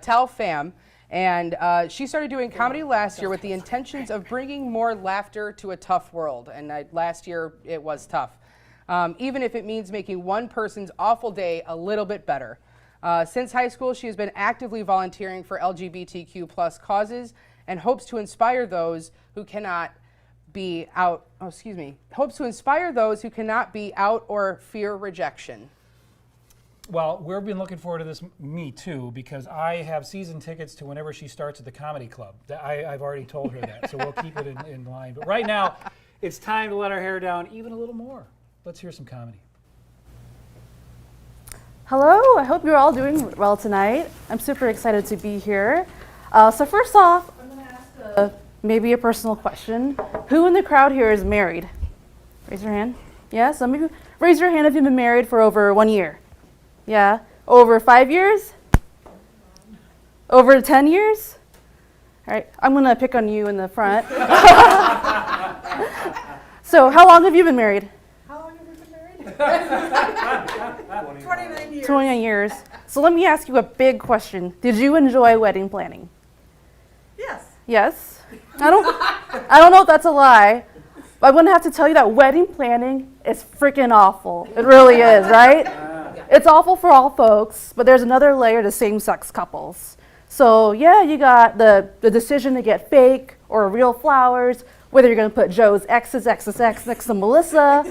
Tel Fam, And she started doing comedy last year with the intentions of bringing more laughter to a tough world. And last year, it was tough. Even if it means making one person's awful day a little bit better. Since high school, she has been actively volunteering for LGBTQ plus causes and hopes to inspire those who cannot be out, hopes to inspire those who cannot be out or fear rejection. Well, we've been looking forward to this, me too, because I have season tickets to whenever she starts at the comedy club. I've already told her that, so we'll keep it in line. But right now, it's time to let our hair down even a little more. Let's hear some comedy. Hello, I hope you're all doing well tonight. I'm super excited to be here. So first off, I'm going to ask maybe a personal question. Who in the crowd here is married? Raise your hand. Yeah, some of you. Raise your hand if you've been married for over 1 year. Yeah, over 5 years? Over 10 years? All right, I'm going to pick on you in the front. So how long have you been married? 29 years. 29 years. So let me ask you a big question. Did you enjoy wedding planning? Yes. Yes? I don't know if that's a lie, but I'm going to have to tell you that wedding planning is freaking awful. It really is, right? It's awful for all folks, but there's another layer to same-sex couples. So yeah, you got the decision to get fake or real flowers, whether you're going to put Joe's ex's next to Melissa,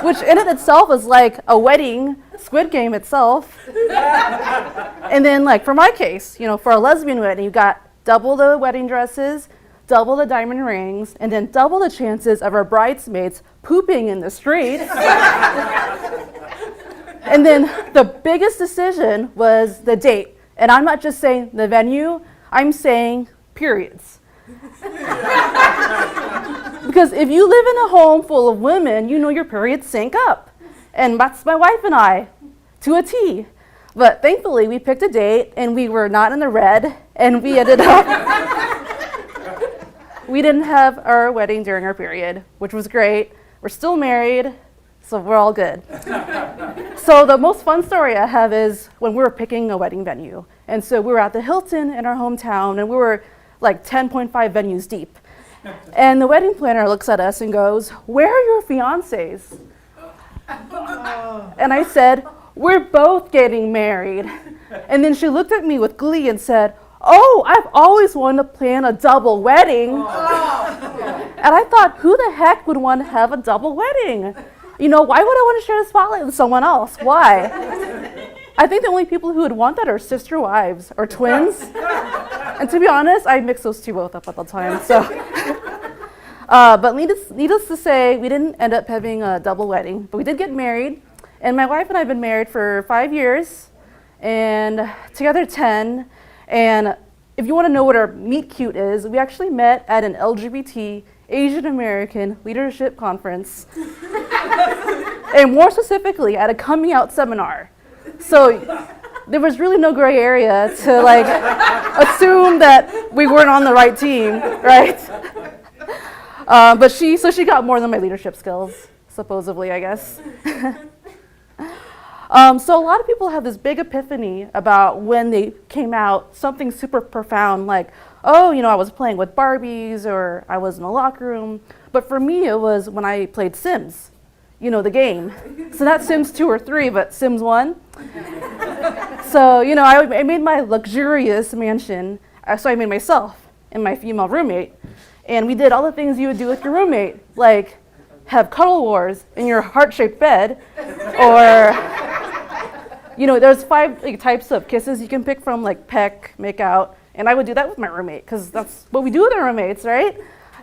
which in it itself is like a wedding Squid Game itself. And then like for my case, for a lesbian wedding, you got double the wedding dresses, double the diamond rings, and then double the chances of our bridesmaids pooping in the streets. And then the biggest decision was the date. And I'm not just saying the venue, I'm saying periods. Because if you live in a home full of women, you know your periods sync up. And that's my wife and I, to a T. But thankfully, we picked a date, and we were not in the red, and we ended up, we didn't have our wedding during our period, which was great. We're still married, so we're all good. So the most fun story I have is when we were picking a wedding venue. And so we were at the Hilton in our hometown, and we were like 10.5 venues deep. And the wedding planner looks at us and goes, "Where are your fiancés?" And I said, "We're both getting married." And then she looked at me with glee and said, "Oh, I've always wanted to plan a double wedding." And I thought, who the heck would want to have a double wedding? Why would I want to share the spotlight with someone else? Why? I think the only people who would want that are sister wives or twins. And to be honest, I mixed those two both up at the time. So, but needless to say, we didn't end up having a double wedding, but we did get married. And my wife and I have been married for 5 years, and together 10. And if you want to know what our meet cute is, we actually met at an LGBT Asian American leadership conference, and more specifically at a coming out seminar. So there was really no gray area to assume that we weren't on the right team, right? But she got more than my leadership skills, supposedly, I guess. So a lot of people have this big epiphany about when they came out, something super profound like, oh, I was playing with Barbies or I was in a locker room. But for me, it was when I played Sims, the game. So not Sims 2 or 3, but Sims 1. So, I made my luxurious mansion. So I made myself and my female roommate. And we did all the things you would do with your roommate, like have cuddle wars in your heart-shaped bed, or there's 5 types of kisses you can pick from, like peck, make out, and I would do that with my roommate because that's what we do with our roommates, right?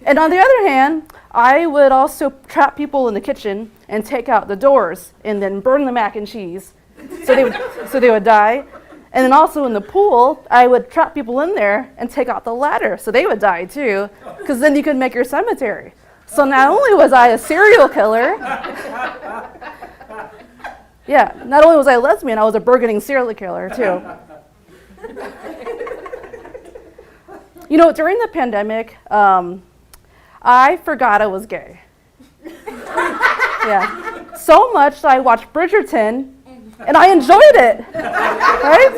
And on the other hand, I would also trap people in the kitchen and take out the doors and then burn the mac and cheese so they would die. And then also in the pool, I would trap people in there and take out the ladder so they would die too, because then you could make your cemetery. So not only was I a serial killer, not only was I a lesbian, I was a burgeoning serial killer too. During the pandemic, I forgot I was gay. So much that I watched Bridgerton, and I enjoyed it, right?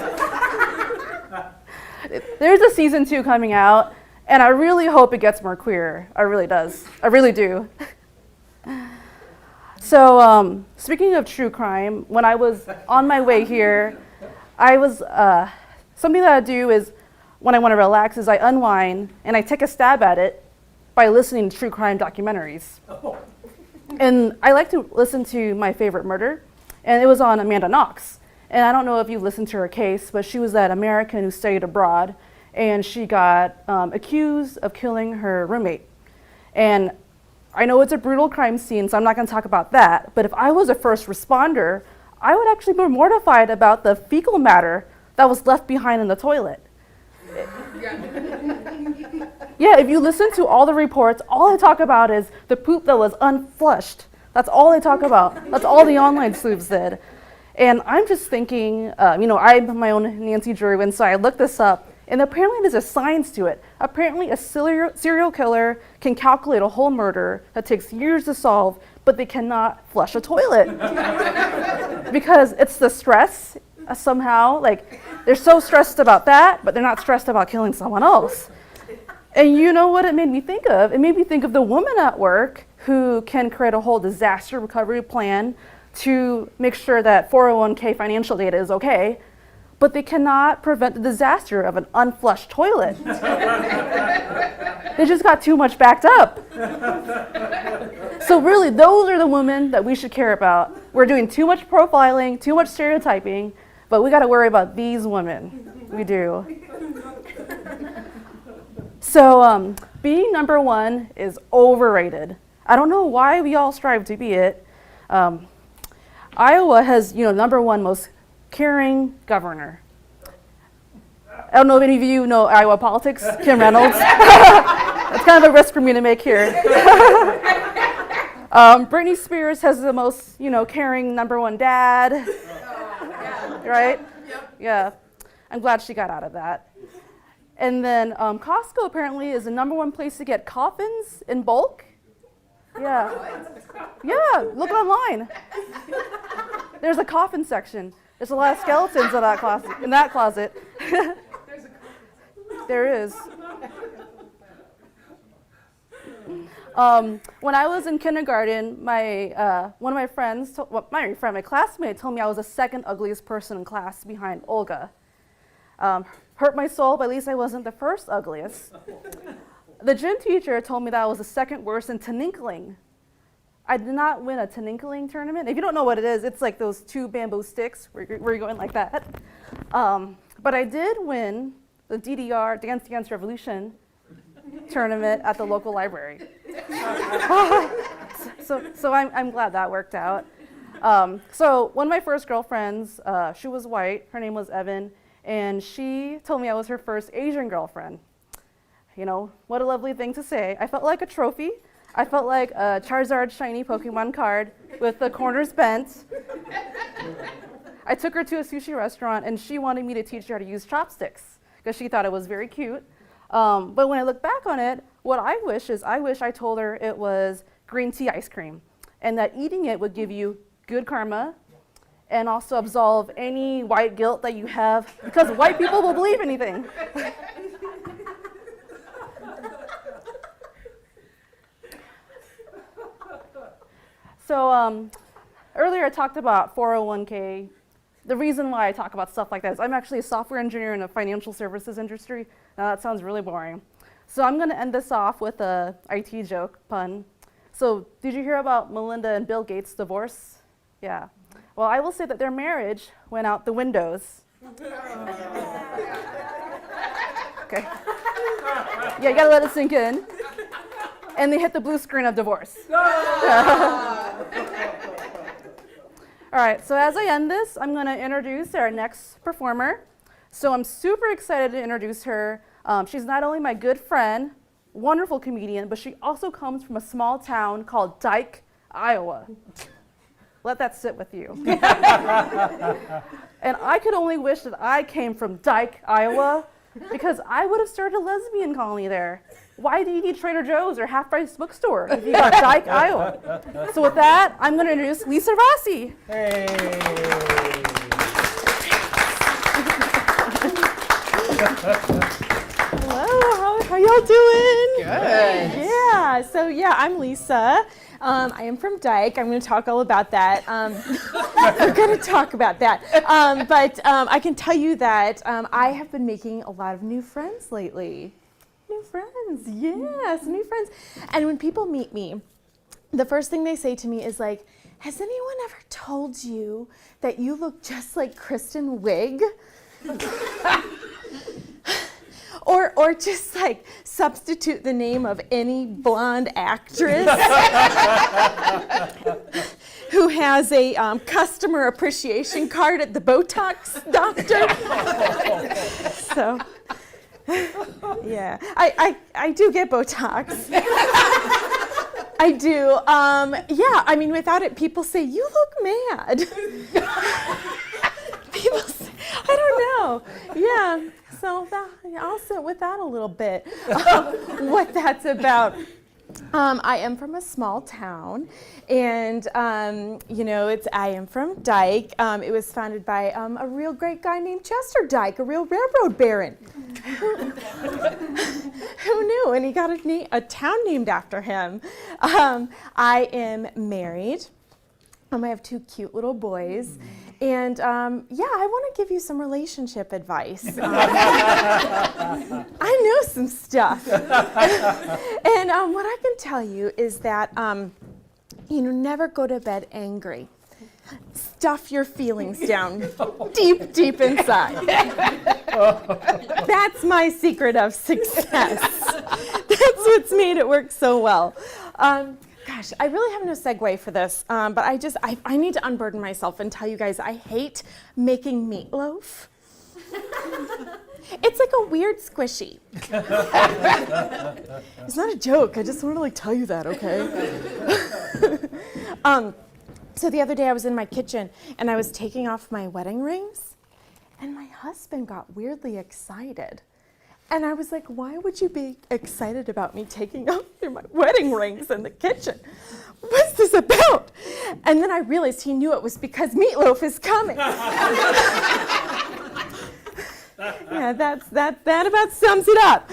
There's a season 2 coming out, and I really hope it gets more queer. I really does. I really do. So, speaking of true crime, when I was on my way here, I was, something that I do is, when I want to relax, is I unwind, and I take a stab at it by listening to true crime documentaries. Oh. And I like to listen to My Favorite Murder, and it was on Amanda Knox. And I don't know if you've listened to her case, but she was that American who studied abroad, and she got accused of killing her roommate. And I know it's a brutal crime scene, so I'm not going to talk about that, but if I was a first responder, I would actually be mortified about the fecal matter that was left behind in the toilet. Yeah, if you listen to all the reports, all they talk about is the poop that was unflushed. That's all they talk about. That's all the online sleuths did. And I'm just thinking, I'm my own Nancy Drew, and so I looked this up, and apparently there's a science to it. Apparently a serial killer can calculate a whole murder that takes years to solve, but they cannot flush a toilet. Because it's the stress somehow, like they're so stressed about that, but they're not stressed about killing someone else. And you know what it made me think of? It made me think of the woman at work who can create a whole disaster recovery plan to make sure that 401k financial data is okay, but they cannot prevent the disaster of an unflushed toilet. They just got too much backed up. So really, those are the women that we should care about. We're doing too much profiling, too much stereotyping, but we got to worry about these women. We do. So being number one is overrated. I don't know why we all strive to be it. Iowa has, number one most caring governor. I don't know if any of you know Iowa politics, Kim Reynolds. That's kind of a risk for me to make here. Britney Spears has the most, caring number one dad. Right? Yeah. I'm glad she got out of that. And then Costco apparently is the number one place to get coffins in bulk. Yeah. Yeah, look online. There's a coffin section. There's a lot of skeletons in that closet. There is. When I was in kindergarten, one of my friends, my classmate told me I was the second ugliest person in class behind Olga. Hurt my soul, but at least I wasn't the first ugliest. The gym teacher told me that I was the second worst in tininkling. I did not win a tininkling tournament. If you don't know what it is, it's like those two bamboo sticks where you're going like that. But I did win the DDR, Dance Dance Revolution tournament at the local library. So I'm glad that worked out. So one of my first girlfriends, she was white. Her name was Evan. And she told me I was her first Asian girlfriend. What a lovely thing to say. I felt like a trophy. I felt like a Charizard shiny Pokemon card with the corners bent. I took her to a sushi restaurant, and she wanted me to teach her how to use chopsticks because she thought it was very cute. But when I look back on it, what I wish I told her it was green tea ice cream, and that eating it would give you good karma and also absolve any white guilt that you have, because white people will believe anything. So earlier I talked about 401k. The reason why I talk about stuff like that is I'm actually a software engineer in the financial services industry. Now that sounds really boring. So I'm going to end this off with a IT joke pun. So did you hear about Melinda and Bill Gates' divorce? Yeah. Well, I will say that their marriage went out the windows. Okay. Yeah, you gotta let it sink in. And they hit the blue screen of divorce. All right, so as I end this, I'm gonna introduce our next performer. So I'm super excited to introduce her. She's not only my good friend, wonderful comedian, but she also comes from a small town called Dyke, Iowa. Let that sit with you. And I could only wish that I came from Dyke, Iowa, because I would have started a lesbian colony there. Why do you need Trader Joe's or Half Price Bookstore if you got Dyke, Iowa? So with that, I'm going to introduce Lisa Rossi. Hey. Hello, how y'all doing? Good. Yeah, so I'm Lisa. I am from Dyke. I'm going to talk all about that. We're going to talk about that. But I can tell you that I have been making a lot of new friends lately. New friends, yes, new friends. And when people meet me, the first thing they say to me is like, has anyone ever told you that you look just like Kristen Wiig? Or just like substitute the name of any blonde actress who has a customer appreciation card at the Botox doctor. So, yeah, I do get Botox. I do. Yeah, I mean, without it, people say, you look mad. People say, I don't know. Yeah. So I'll sit with that a little bit, what that's about. I am from a small town, and I am from Dyke. It was founded by a real great guy named Chester Dyke, a real railroad baron. Who knew? And he got a town named after him. I am married. I have 2 cute little boys. And I want to give you some relationship advice. I know some stuff. And what I can tell you is that, never go to bed angry. Stuff your feelings down deep, deep inside. That's my secret of success. That's what's made it work so well. Gosh, I really have no segue for this, but I need to unburden myself and tell you guys I hate making meatloaf. It's like a weird squishy. It's not a joke. I just want to tell you that, okay? So the other day I was in my kitchen and I was taking off my wedding rings, and my husband got weirdly excited. And I was like, why would you be excited about me taking off my wedding rings in the kitchen? What's this about? And then I realized he knew it was because meatloaf is coming. Yeah, that about sums it up.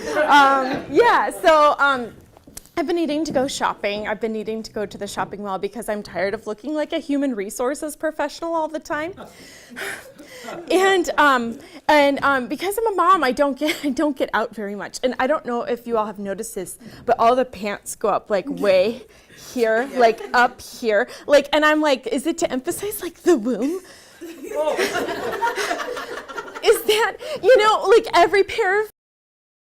I've been needing to go shopping. I've been needing to go to the shopping mall because I'm tired of looking like a human resources professional all the time. And because I'm a mom, I don't get out very much. And I don't know if you all have noticed this, but all the pants go up way here, up here, and I'm like, is it to emphasize the womb? Is that every pair of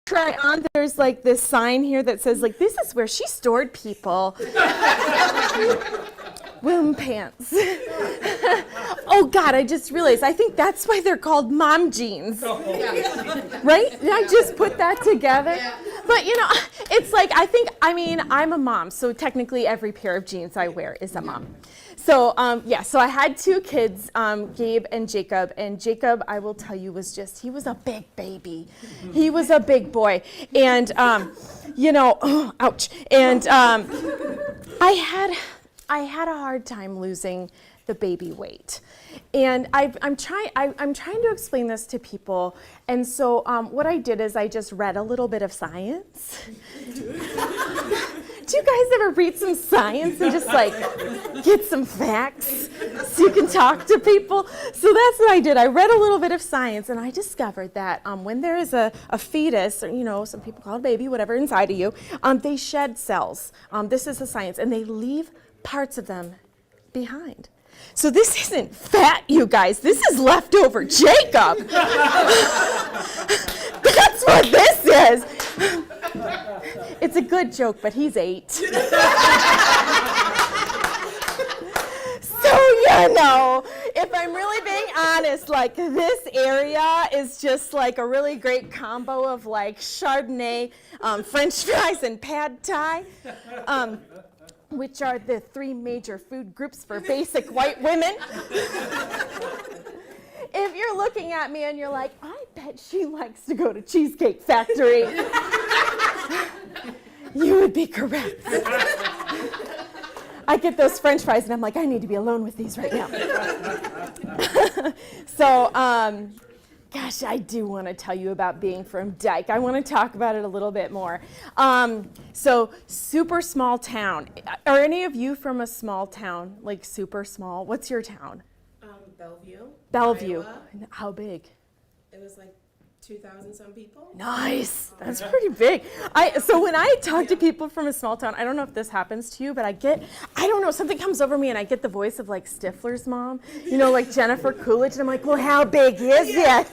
try on, there's this sign here that says this is where she stored people. Womb pants. Oh God, I just realized, I think that's why they're called mom jeans. Right? Did I just put that together? Yeah. But it's I'm a mom, so technically every pair of jeans I wear is a mom. So so I had 2 kids, Gabe and Jacob I will tell you he was a big baby. He was a big boy. And ouch. And I had a hard time losing the baby weight. And I'm trying to explain this to people. And so what I did is I just read a little bit of science. Do you guys ever read some science and just get some facts so you can talk to people? So that's what I did. I read a little bit of science, and I discovered that when there is a fetus, or some people call it a baby, whatever, inside of you, they shed cells. This is the science, and they leave parts of them behind. So this isn't fat, you guys. This is leftover Jacob. That's what this is. It's a good joke, but he's 8. So, if I'm really being honest, this area is just a really great combo of Chardonnay, French fries, and pad thai. Which are the 3 major food groups for basic white women. If you're looking at me and you're like, I bet she likes to go to Cheesecake Factory, you would be correct. I get those French fries and I'm like, I need to be alone with these right now. So, Gosh, I do want to tell you about being from Dyke. I want to talk about it a little bit more. So, super small town. Are any of you from a small town, like super small? What's your town? Bellevue. Bellevue. Iowa. How big? It was like 2,000 some people. Nice. That's pretty big. So when I talk to people from a small town, I don't know if this happens to you, but I don't know, something comes over me and I get the voice of like Stifler's mom, you know, like Jennifer Coolidge, and I'm like, well, how big is it?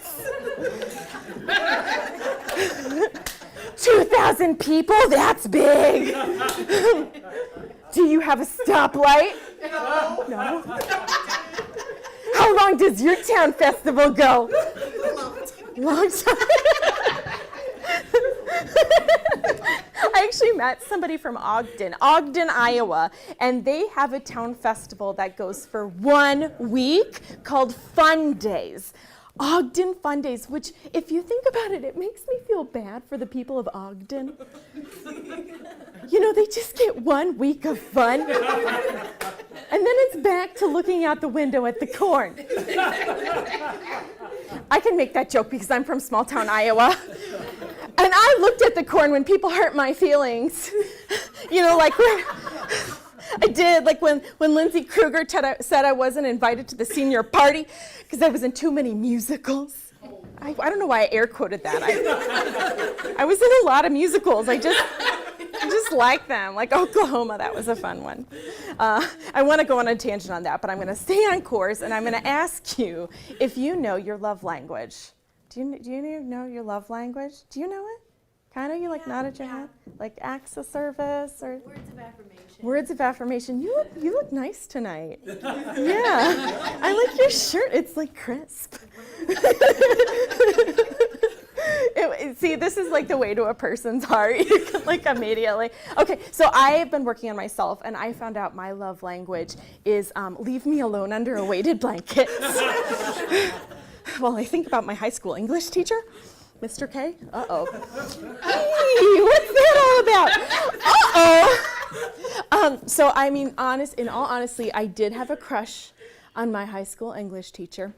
2,000 people? That's big. Do you have a stoplight? No. How long does your town festival go? Long time. I actually met somebody from Ogden, Iowa, and they have a town festival that goes for 1 week called Fun Days. Ogden Fun Days, which, if you think about it, it makes me feel bad for the people of Ogden. You know, they just get 1 week of fun, and then it's back to looking out the window at the corn. I can make that joke because I'm from small town Iowa. And I looked at the corn when people hurt my feelings. You know, like when I did, like when Lindsay Kruger said I wasn't invited to the senior party because I was in too many musicals. I don't know why I air quoted that. I was in a lot of musicals. I just like them. Like Oklahoma, that was a fun one. I want to go on a tangent on that, but I'm going to stay on course, and I'm going to ask you if you know your love language. Do you know your love language? Do you know it? Kind of? You like nodded your head? Like acts of service or Words of affirmation. words of affirmation. You look nice tonight. Yeah. I like your shirt. It's like crisp. See, this is like the way to a person's heart. You can like immediately. Okay, so I've been working on myself, and I found out my love language is leave me alone under a weighted blanket. Well, I think about my high school English teacher, Mr. K. Uh-oh. Hey, what's that all about? Uh-oh. So, I mean, in all honesty, I did have a crush on my high school English teacher.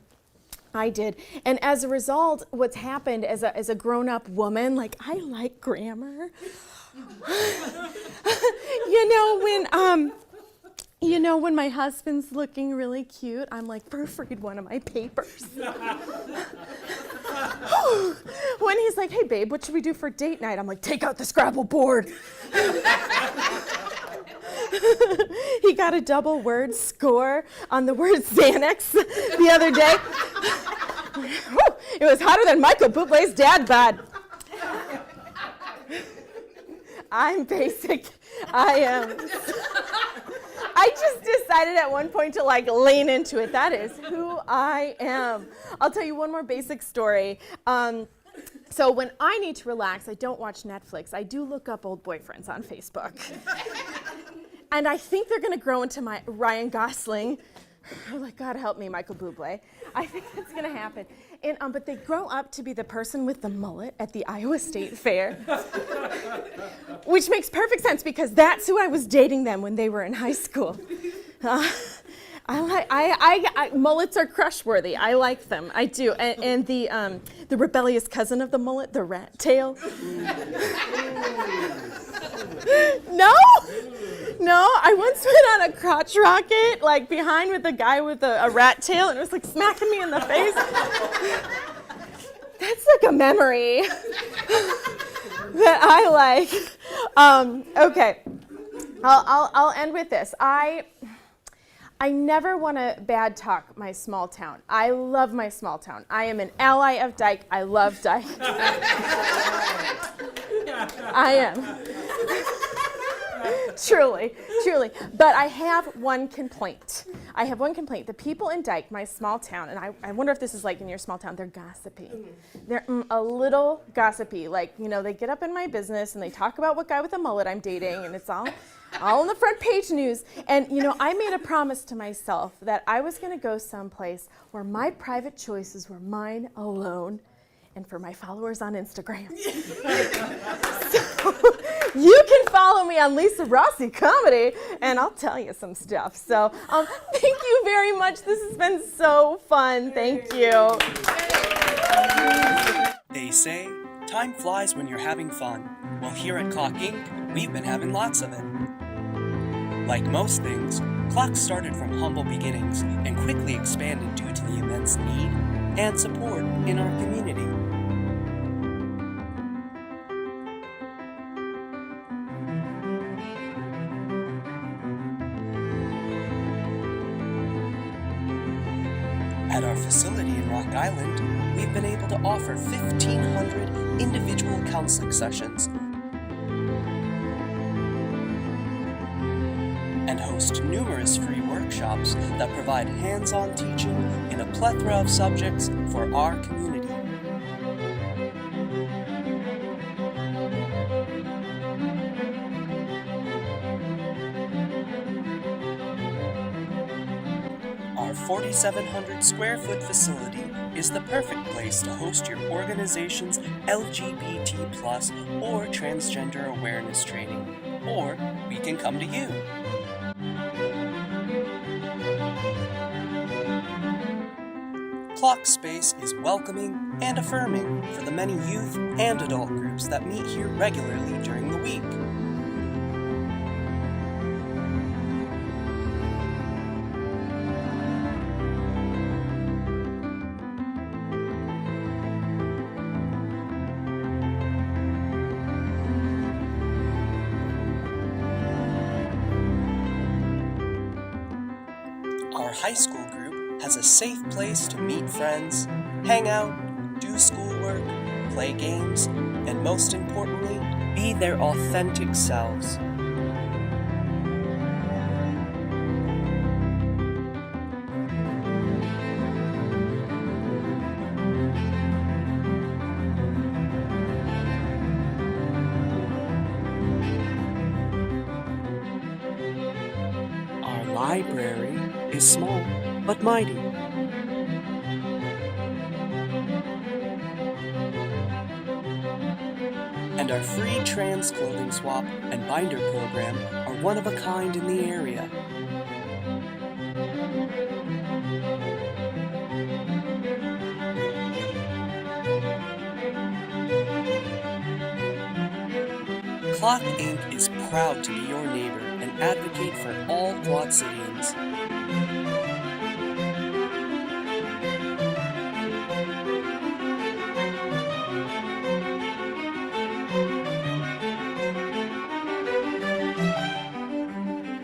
I did. And as a result, what's happened as a grown-up woman, like, I like grammar. When my husband's looking really cute, I'm like, proofread one of my papers. When he's like, hey, babe, what should we do for date night? I'm like, take out the Scrabble board. He got a double word score on the word Xanax the other day. It was hotter than Michael Bublé's dad bod. I'm basic. I am. I just decided at one point to like lean into it. That is who I am. I'll tell you one more basic story. So when I need to relax, I don't watch Netflix. I do look up old boyfriends on Facebook. And I think they're going to grow into my Ryan Gosling. Oh, like, God help me, Michael Bublé. I think that's going to happen. And, but they grow up to be the person with the mullet at the Iowa State Fair. Which makes perfect sense because that's who I was dating them when they were in high school. Mullets are crush-worthy. I like them. I do. And the rebellious cousin of the mullet, the rat tail. No, I once went on a crotch rocket, like behind with a guy with a rat tail, and it was like smacking me in the face. That's like a memory that I like. Okay, I'll end with this. I never want to bad talk my small town. I love my small town. I am an ally of Dyke. I love Dyke. I am. Truly. But I have one complaint. The people in Dyke, my small town, and I wonder if this is like in your small town, they're gossipy. They're a little gossipy. Like, they get up in my business and they talk about what guy with a mullet I'm dating, and it's all in the front page news. And, I made a promise to myself that I was going to go someplace where my private choices were mine alone and for my followers on Instagram. So you can follow me on Lisa Rossi Comedy, and I'll tell you some stuff. So thank you very much. This has been so fun. Thank you. say, time flies when you're having fun. Well, here at Clock Inc., we've been having lots of it. Like most things, Clock started from humble beginnings and quickly expanded due to the immense need and support in our community. At our facility in Rock Island, we've been able to offer 1,500 individual counseling sessions and host numerous free workshops that provide hands-on teaching in a plethora of subjects for our community. Our 4,700 square foot facility is the perfect place to host your organization's LGBT+ or transgender awareness training, or we can come to you. Clock Space is welcoming and affirming for the many youth and adult groups that meet here regularly during the week. Our high school group has a safe place to meet friends, hang out, do schoolwork, play games, and most importantly, be their authentic selves. Our library is small but mighty. And our free trans clothing swap and binder program are one of a kind in the area. Clock Inc. is proud to be your neighbor and advocate for all Quad Cityans.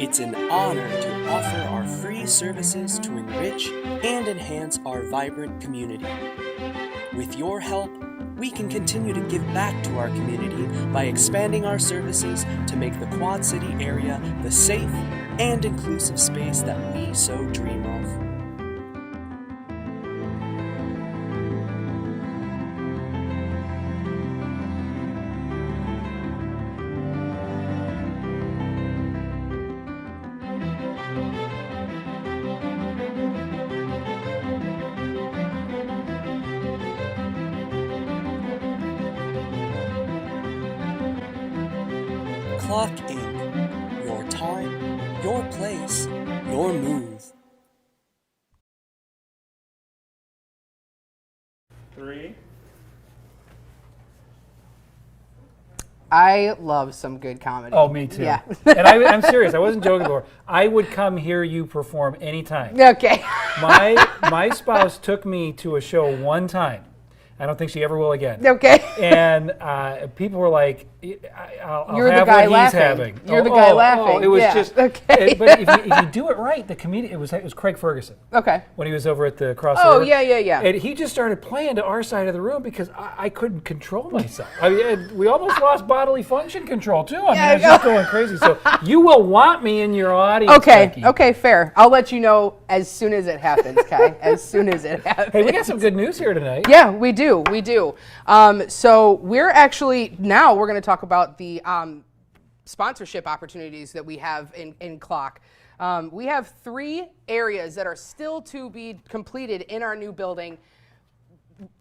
It's an honor to offer our free services to enrich and enhance our vibrant community. With your help, we can continue to give back to our community by expanding our services to make the Quad City area the safe and inclusive space that we so dream of. Clock Inc. Your time, your place, your move. 3. I love some good comedy. Oh, me too. Yeah. And I'm serious. I wasn't joking before. I would come hear you perform anytime. Okay. My spouse took me to a show one time. I don't think she ever will again. Okay. And people were like, I'll You're have the guy what laughing. he's having. You're the guy laughing. It was Yeah. just, Okay. But if you do it right, the comedian, it was Craig Ferguson. Okay. When he was over at the crossover. Oh, yeah. And he just started playing to our side of the room because I couldn't control myself. I mean, we almost lost bodily function control too. I mean, I was just going crazy. So you will want me in your audience, Becky. Okay, fair. I'll let you know as soon as it happens, Kai. As soon as it happens. Hey, we got some good news here tonight. Yeah, we do. So we're actually, now we're going to talk about the sponsorship opportunities that we have in Clock. We have 3 areas that are still to be completed in our new building.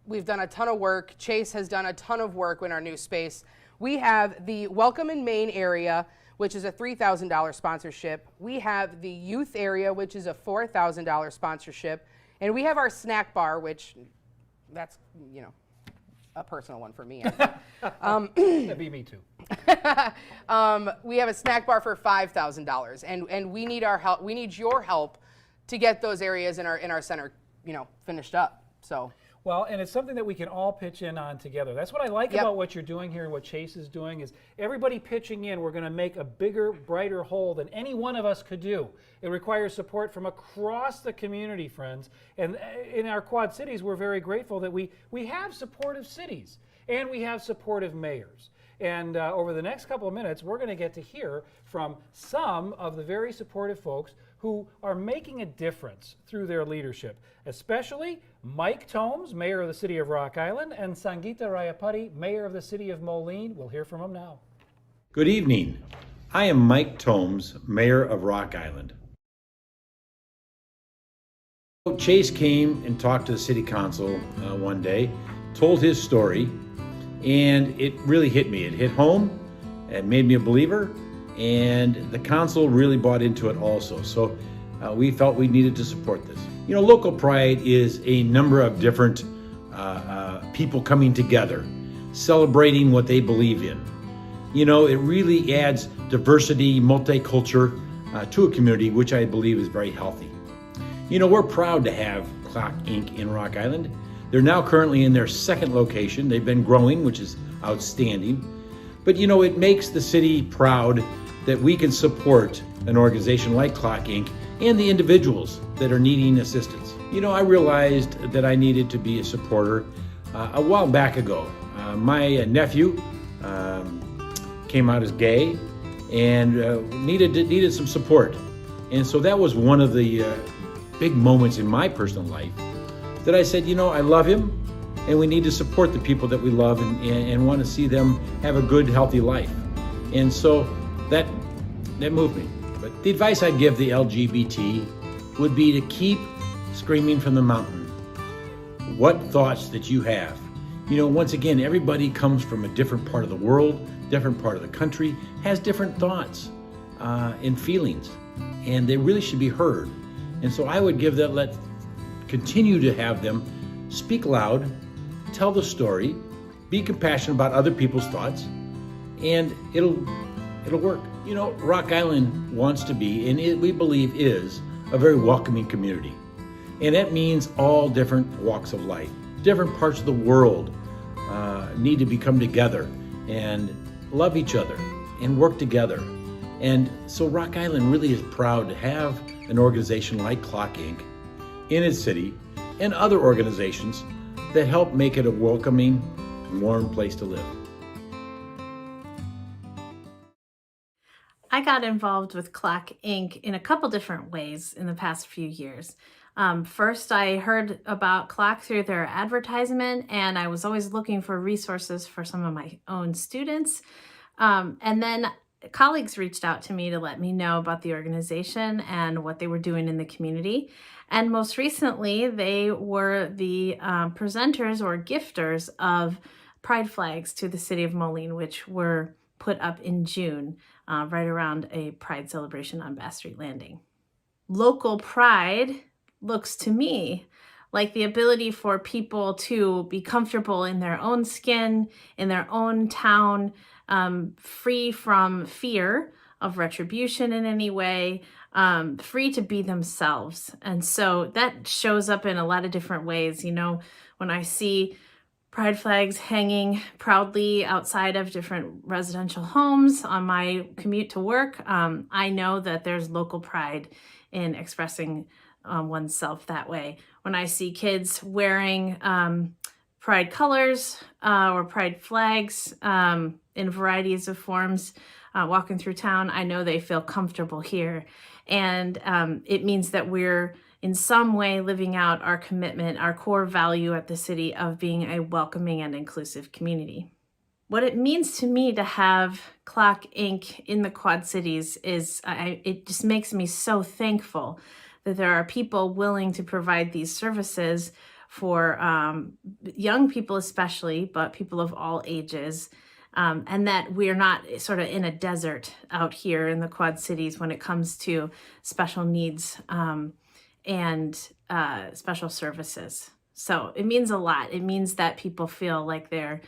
We've done a ton of work. Chase has done a ton of work in our new space. We have the Welcome in Maine area, which is a $3,000 sponsorship. We have the youth area, which is a $4,000 sponsorship. And we have our snack bar, which that's, a personal one for me. I think. That'd be me too. We have a snack bar for $5,000, and we need our help. We need your help to get those areas in our center, finished up. So. Well, and it's something that we can all pitch in on together. That's what I like about what you're doing here and what Chase is doing is everybody pitching in, we're going to make a bigger, brighter whole than any one of us could do. It requires support from across the community, friends. And in our Quad Cities, we're very grateful that we have supportive cities and we have supportive mayors. And over the next couple of minutes, we're going to get to hear from some of the very supportive folks who are making a difference through their leadership, especially Mike Tomes, Mayor of the City of Rock Island, and Sangeeta Rayapati, Mayor of the City of Moline. We'll hear from them now. Good evening. I am Mike Tomes, Mayor of Rock Island. Chase came and talked to the City Council one day, told his story, and it really hit me. It hit home, it made me a believer, and the council really bought into it also. So we felt we needed to support this. Local pride is a number of different people coming together, celebrating what they believe in. It really adds diversity, multicultural to a community, which I believe is very healthy. We're proud to have Clock Inc. in Rock Island. They're now currently in their second location. They've been growing, which is outstanding. But it makes the city proud that we can support an organization like Clock Inc. and the individuals that are needing assistance. I realized that I needed to be a supporter a while back ago. My nephew came out as gay and needed some support. And so that was one of the big moments in my personal life that I said, I love him and we need to support the people that we love and want to see them have a good, healthy life. And so that moved me. But the advice I'd give the LGBT would be to keep screaming from the mountain what thoughts that you have. Once again, everybody comes from a different part of the world, different part of the country, has different thoughts and feelings, and they really should be heard. And so I would continue to have them speak loud, tell the story, be compassionate about other people's thoughts, and it'll work. Rock Island wants to be, and we believe is, a very welcoming community. And that means all different walks of life. Different parts of the world need to come together and love each other and work together. And so Rock Island really is proud to have an organization like Clock Inc. in its city and other organizations that help make it a welcoming, warm place to live. I got involved with Clock Inc. in a couple different ways in the past few years. First, I heard about Clock through their advertisement, and I was always looking for resources for some of my own students. And then colleagues reached out to me to let me know about the organization and what they were doing in the community. And most recently, they were the presenters or gifters of pride flags to the city of Moline, which were put up in June, right around a pride celebration on Bass Street Landing. Local pride looks to me like the ability for people to be comfortable in their own skin, in their own town, free from fear of retribution in any way, free to be themselves. And so that shows up in a lot of different ways. When I see pride flags hanging proudly outside of different residential homes on my commute to work, I know that there's local pride in expressing oneself that way. When I see kids wearing pride colors or pride flags in varieties of forms walking through town, I know they feel comfortable here. And it means that we're in some way living out our commitment, our core value at the city of being a welcoming and inclusive community. What it means to me to have Clock Inc. in the Quad Cities is, it just makes me so thankful that there are people willing to provide these services for young people especially, but people of all ages, and that we're not sort of in a desert out here in the Quad Cities when it comes to special needs and special services. So it means a lot. It means that people feel like there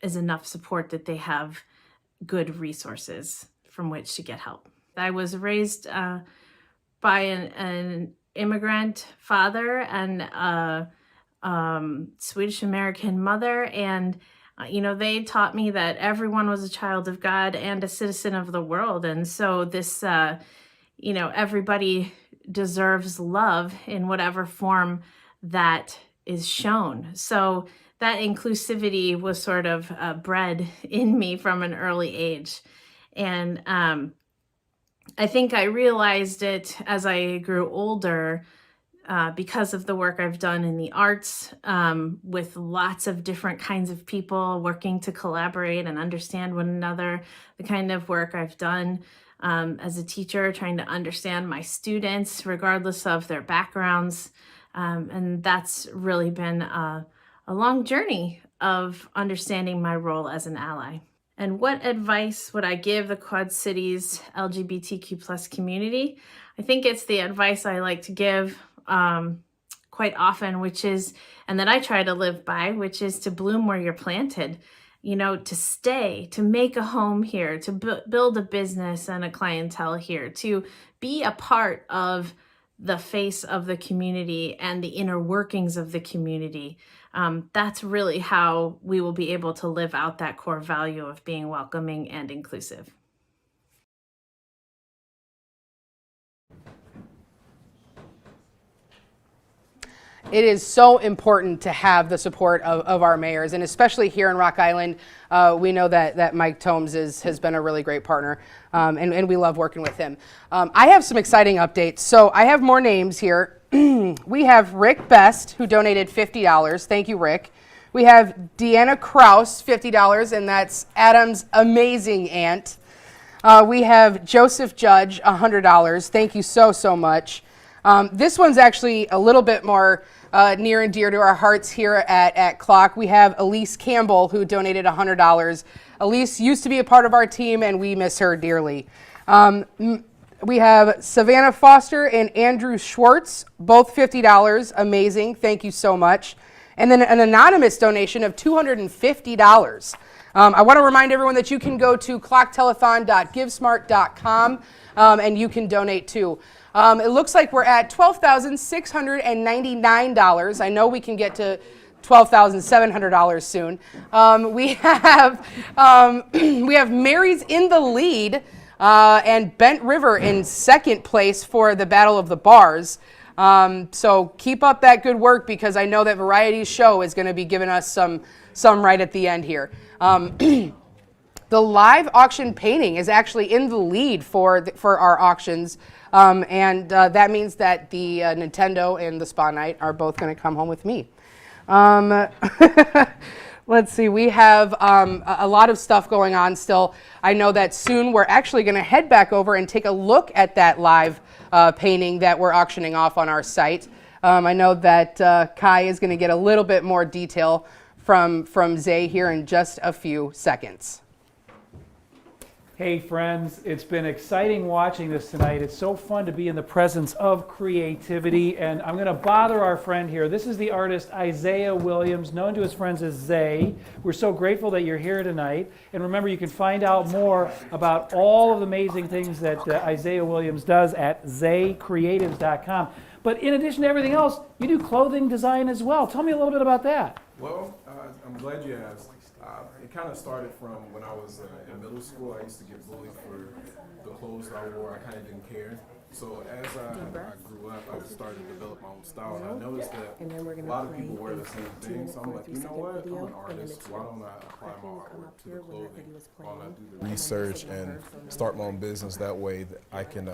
is enough support, that they have good resources from which to get help. I was raised by an immigrant father and a Swedish American mother, and they taught me that everyone was a child of God and a citizen of the world. And so this, everybody deserves love in whatever form that is shown. So that inclusivity was sort of bred in me from an early age. And I think I realized it as I grew older, because of the work I've done in the arts, with lots of different kinds of people working to collaborate and understand one another, the kind of work I've done as a teacher, trying to understand my students regardless of their backgrounds. And that's really been a long journey of understanding my role as an ally. And what advice would I give the Quad Cities LGBTQ plus community? I think it's the advice I like to give quite often, which is, and that I try to live by, which is to bloom where you're planted, to stay, to make a home here, to build a business and a clientele here, to be a part of the face of the community and the inner workings of the community. That's really how we will be able to live out that core value of being welcoming and inclusive. It is so important to have the support of our mayors, and especially here in Rock Island, we know that Mike Tomes has been a really great partner, and we love working with him. I have some exciting updates. So I have more names here. We have Rick Best, who donated $50. Thank you, Rick. We have Deanna Kraus, $50, and that's Adam's amazing aunt. We have Joseph Judge, $100. Thank you so much. This one's actually a little bit more near and dear to our hearts here at Clock. We have Elise Campbell, who donated $100. Elise used to be a part of our team, and we miss her dearly. We have Savannah Foster and Andrew Schwartz, both $50. Amazing. Thank you so much. And then an anonymous donation of $250. I want to remind everyone that you can go to clocktelethon.givesmart.com and you can donate too. It looks like we're at $12,699. I know we can get to $12,700 soon. We have Mary's in the lead and Bent River in second place for the Battle of the Bars. So keep up that good work, because I know that Variety's show is going to be giving us some right at the end here. The live auction painting is actually in the lead for our auctions, and that means that the Nintendo and the Spa Night are both going to come home with me. Let's see, we have a lot of stuff going on still. I know that soon we're actually going to head back over and take a look at that live painting that we're auctioning off on our site. I know that Kai is going to get a little bit more detail from Zay here in just a few seconds. Hey friends, it's been exciting watching this tonight. It's so fun to be in the presence of creativity, and I'm going to bother our friend here. This is the artist Isaiah Williams, known to his friends as Zay. We're so grateful that you're here tonight, and remember, you can find out more about all of the amazing things that Isaiah Williams does at zaycreatives.com. But in addition to everything else, you do clothing design as well. Tell me a little bit about that. Well, I'm glad you asked. It kind of started from when I was in middle school. I used to get bullied for the clothes that I wore. I kind of didn't care. So as I grew up, I started to develop my own style. And I noticed that a lot of people wear the same thing. So I'm like, you know what? I'm an artist. Why don't I apply my artwork to the clothing? Why don't I do the research and start my own business? That way that I can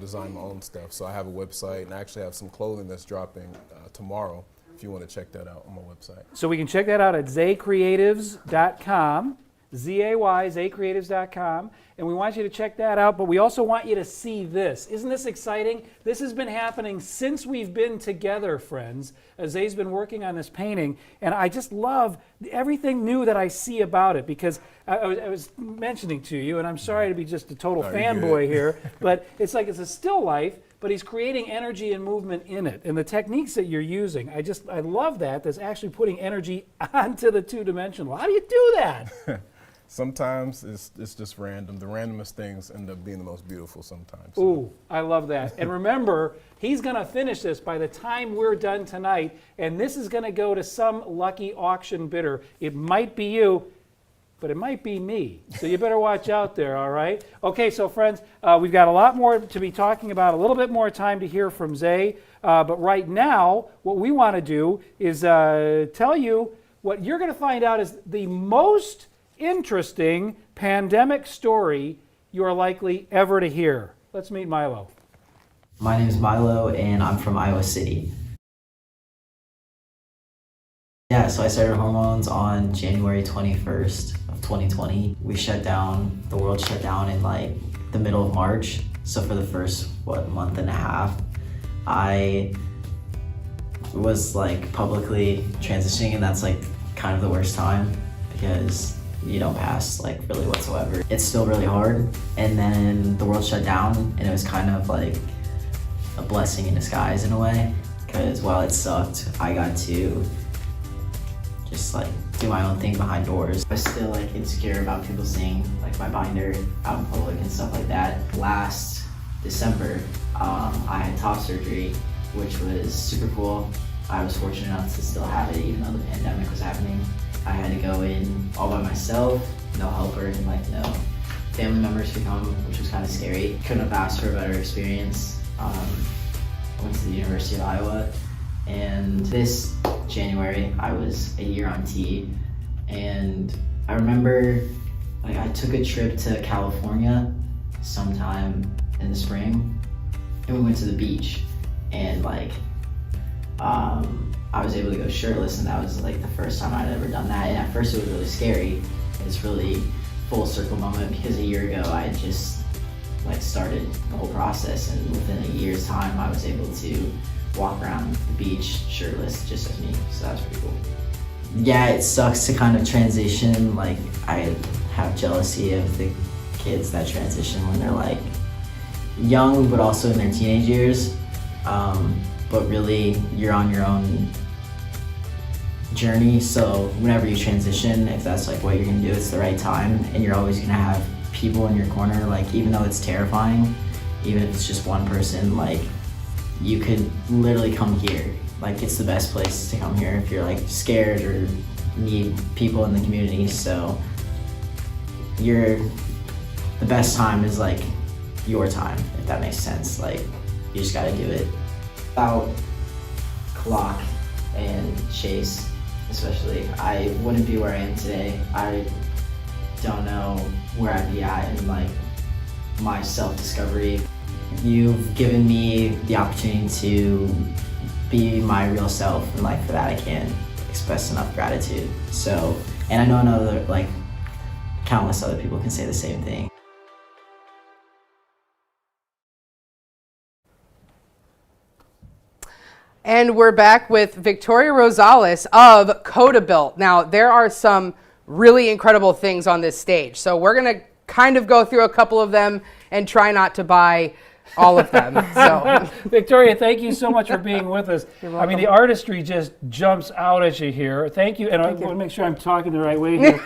design my own stuff. So I have a website, and I actually have some clothing that's dropping tomorrow, if you want to check that out on my website. So we can check that out at zaycreatives.com, Z-A-Y, zaycreatives.com, and we want you to check that out, but we also want you to see this. Isn't this exciting? This has been happening since we've been together, friends. Zay's been working on this painting, and I just love everything new that I see about it, because I was mentioning to you, and I'm sorry to be just a total fanboy here, but it's like it's a still life, but but he's creating energy and movement in it. And the techniques that you're using, I love that. That's actually putting energy onto the two-dimensional. How do you do that? Sometimes it's just random. The randomest things end up being the most beautiful sometimes. Ooh, I love that. And remember, he's going to finish this by the time we're done tonight, and this is going to go to some lucky auction bidder. It might be you, but it might be me. So you better watch out there, all right? Okay, so friends, we've got a lot more to be talking about, a little bit more time to hear from Zay. But right now, what we want to do is tell you what you're going to find out is the most interesting pandemic story you are likely ever to hear. Let's meet Milo. My name is Milo, and I'm from Iowa City. Yeah, so I started hormones on January 21st of 2020. We shut down, the world shut down in like the middle of March. So for the first, month and a half, I was like publicly transitioning, and that's like kind of the worst time because you don't pass like really whatsoever. It's still really hard. And then the world shut down, and it was kind of like a blessing in disguise in a way, because while it sucked, I got to just like do my own thing behind doors. I was still like insecure about people seeing like my binder out in public and stuff like that. Last December, I had top surgery, which was super cool. I was fortunate enough to still have it even though the pandemic was happening. I had to go in all by myself, no helper, and like no family members could come, which was kind of scary. Couldn't have asked for a better experience. I went to the University of Iowa, and this January I was a year on T, and I remember like I took a trip to California sometime in the spring, and we went to the beach, and like I was able to go shirtless, and that was like the first time I'd ever done that. And at first it was really scary. It's really full circle moment because a year ago I had just like started the whole process, and within a year's time I was able to walk around the beach shirtless just as me. So that's pretty cool. Yeah, it sucks to kind of transition. Like I have jealousy of the kids that transition when they're like young but also in their teenage years. But really you're on your own journey, so whenever you transition, if that's like what you're gonna do, it's the right time, and you're always gonna have people in your corner. Like even though it's terrifying, even if it's just one person, like you could literally come here. Like it's the best place to come here if you're like scared or need people in the community. So the best time is like your time, if that makes sense. Like you just gotta do it. About Clock and Chase especially, I wouldn't be where I am today. I don't know where I'd be at in like my self-discovery. You've given me the opportunity to be my real self, and like for that I can't express enough gratitude. So, and I know another like countless other people can say the same thing. And we're back with Victoria Rosales of Codabilt. Now, there are some really incredible things on this stage, so we're going to kind of go through a couple of them and try not to buy all of them. So. Victoria, thank you so much for being with us. I mean, the artistry just jumps out at you here. Thank you, and I want to make sure I'm talking the right way here.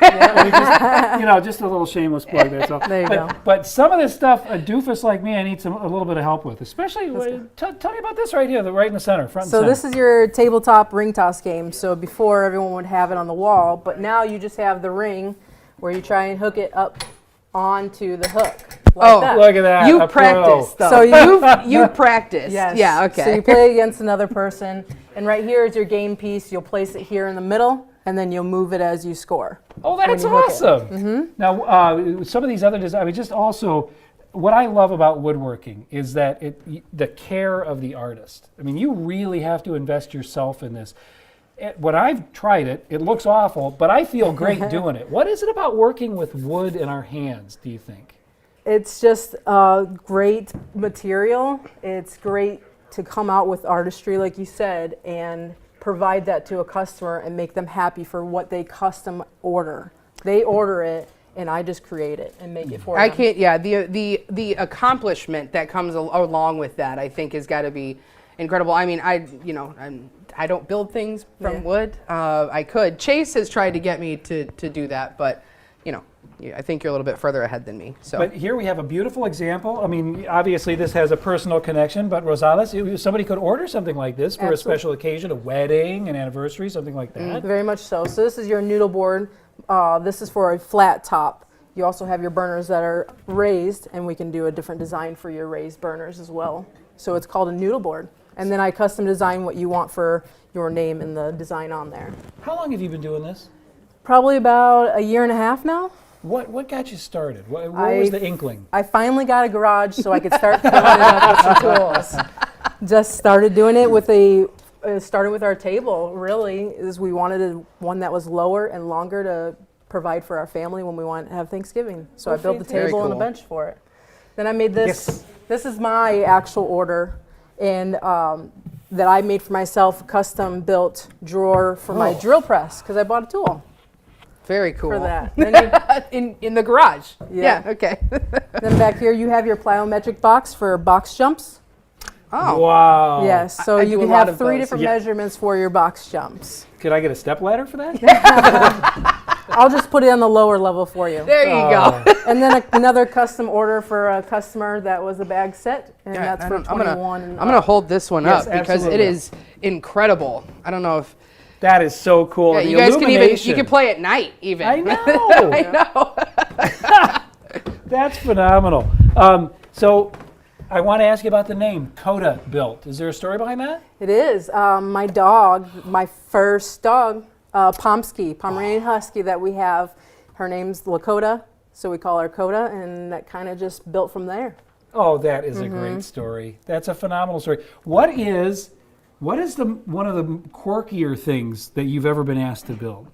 Just a little shameless plug, that's all. There you go. But some of this stuff, a doofus like me, I need a little bit of help with, especially, tell me about this right here, right in the center, front and center. So this is your tabletop ring toss game. So before everyone would have it on the wall, but now you just have the ring where you try and hook it up onto the hook. Like that. Look at that. You practiced, though. So you practiced. Yes. Yeah, okay. So you play against another person, and right here is your game piece. You'll place it here in the middle, and then you'll move it as you score. Oh, that's awesome. Mm-hmm. Now, some of these other designs, I mean, just also, what I love about woodworking is that the care of the artist. I mean, you really have to invest yourself in this. When I've tried it, it looks awful, but I feel great doing it. What is it about working with wood in our hands, do you think? It's just a great material. It's great to come out with artistry, like you said, and provide that to a customer and make them happy for what they custom order. They order it, and I just create it and make it for I them. can't. Yeah, the accomplishment that comes along with that, I think, has got to be incredible. I mean, I don't build things from wood. I could. Chase has tried to get me to do that, but I think you're a little bit further ahead than me. So. But here we have a beautiful example. I mean, obviously this has a personal connection, but Rosales, somebody could order something like this for a special occasion, a wedding, an anniversary, something like that. Very much so. So this is your noodle board. This is for a flat top. You also have your burners that are raised, and we can do a different design for your raised burners as well. So it's called a noodle board. And then I custom design what you want for your name and the design on there. How long have you been doing this? Probably about a year and a half now. What got you started? Where was the inkling? I finally got a garage so I could start filling it up with some tools. Just started doing it with started with our table, really, is we wanted one that was lower and longer to provide for our family when we want to have Thanksgiving. So I built the table and a bench for it. Then I made this. Yes. This is my actual order, and that I made for myself, a custom built drawer for my drill press because I bought a tool. Very cool. For that. in the garage. Yeah. Okay. Then back here you have your plyometric box for box jumps. Oh. Wow. Yes. So you can have 3 different measurements for your box jumps. Could I get a step ladder for that? I'll just put it on the lower level for you. There you go. And then another custom order for a customer that was a bag set, and that's for 21. I'm gonna hold this one Yes, up because it is incredible. I don't know if. That is so cool. Yeah, the you guys illumination. you can play at night even. I know. I know. That's phenomenal. So I want to ask you about the name Codabilt. Is there a story behind that? It is. My dog, my first dog, Pomsky, Pomeranian Husky that we have, her name's Lakota, so we call her Coda, and that kind of just built from there. Oh, that is a great story. That's a phenomenal story. What is one of the quirkier things that you've ever been asked to build?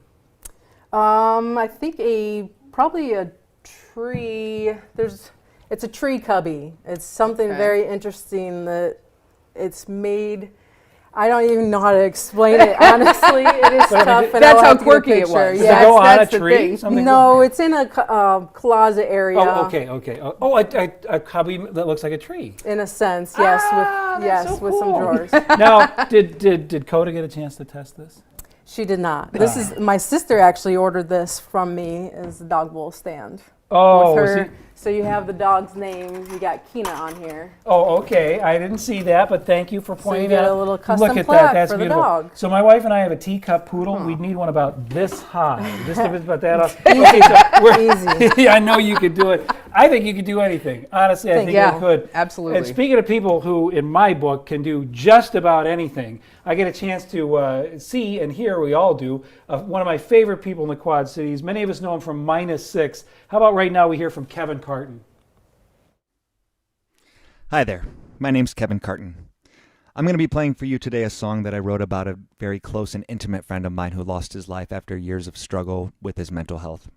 I think probably a tree. It's a tree cubby. It's something very interesting that it's made. I don't even know how to explain it. Honestly, it is tough. That's how quirky it was. Does it go on a tree? No, it's in a closet area. Oh, okay. Oh, a cubby that looks like a tree. In a sense, yes, with some drawers. Now, did Coda get a chance to test this? She did not. This is my sister actually ordered this from me as a dog bowl stand. Oh, with her. So you have the dog's name. You got Kina on here. Oh, okay. I didn't see that, but thank you for pointing got out. a little custom Look at plaque that. That's for the beautiful. dog. So my wife and I have a teacup poodle. We'd need one about this high. Just about that. Okay, so Easy. yeah, I know you could do it. I think you could do anything. Honestly, I think you could. Absolutely. And speaking of people who, in my book, can do just about anything, I get a chance to see and hear, we all do, one of my favorite people in the Quad Cities. Many of us know him from -6. How about right now we hear from Kevin Carton? Hi there, my name's Kevin Carton. I'm going to be playing for you today a song that I wrote about a very close and intimate friend of mine who lost his life after years of struggle with his mental health.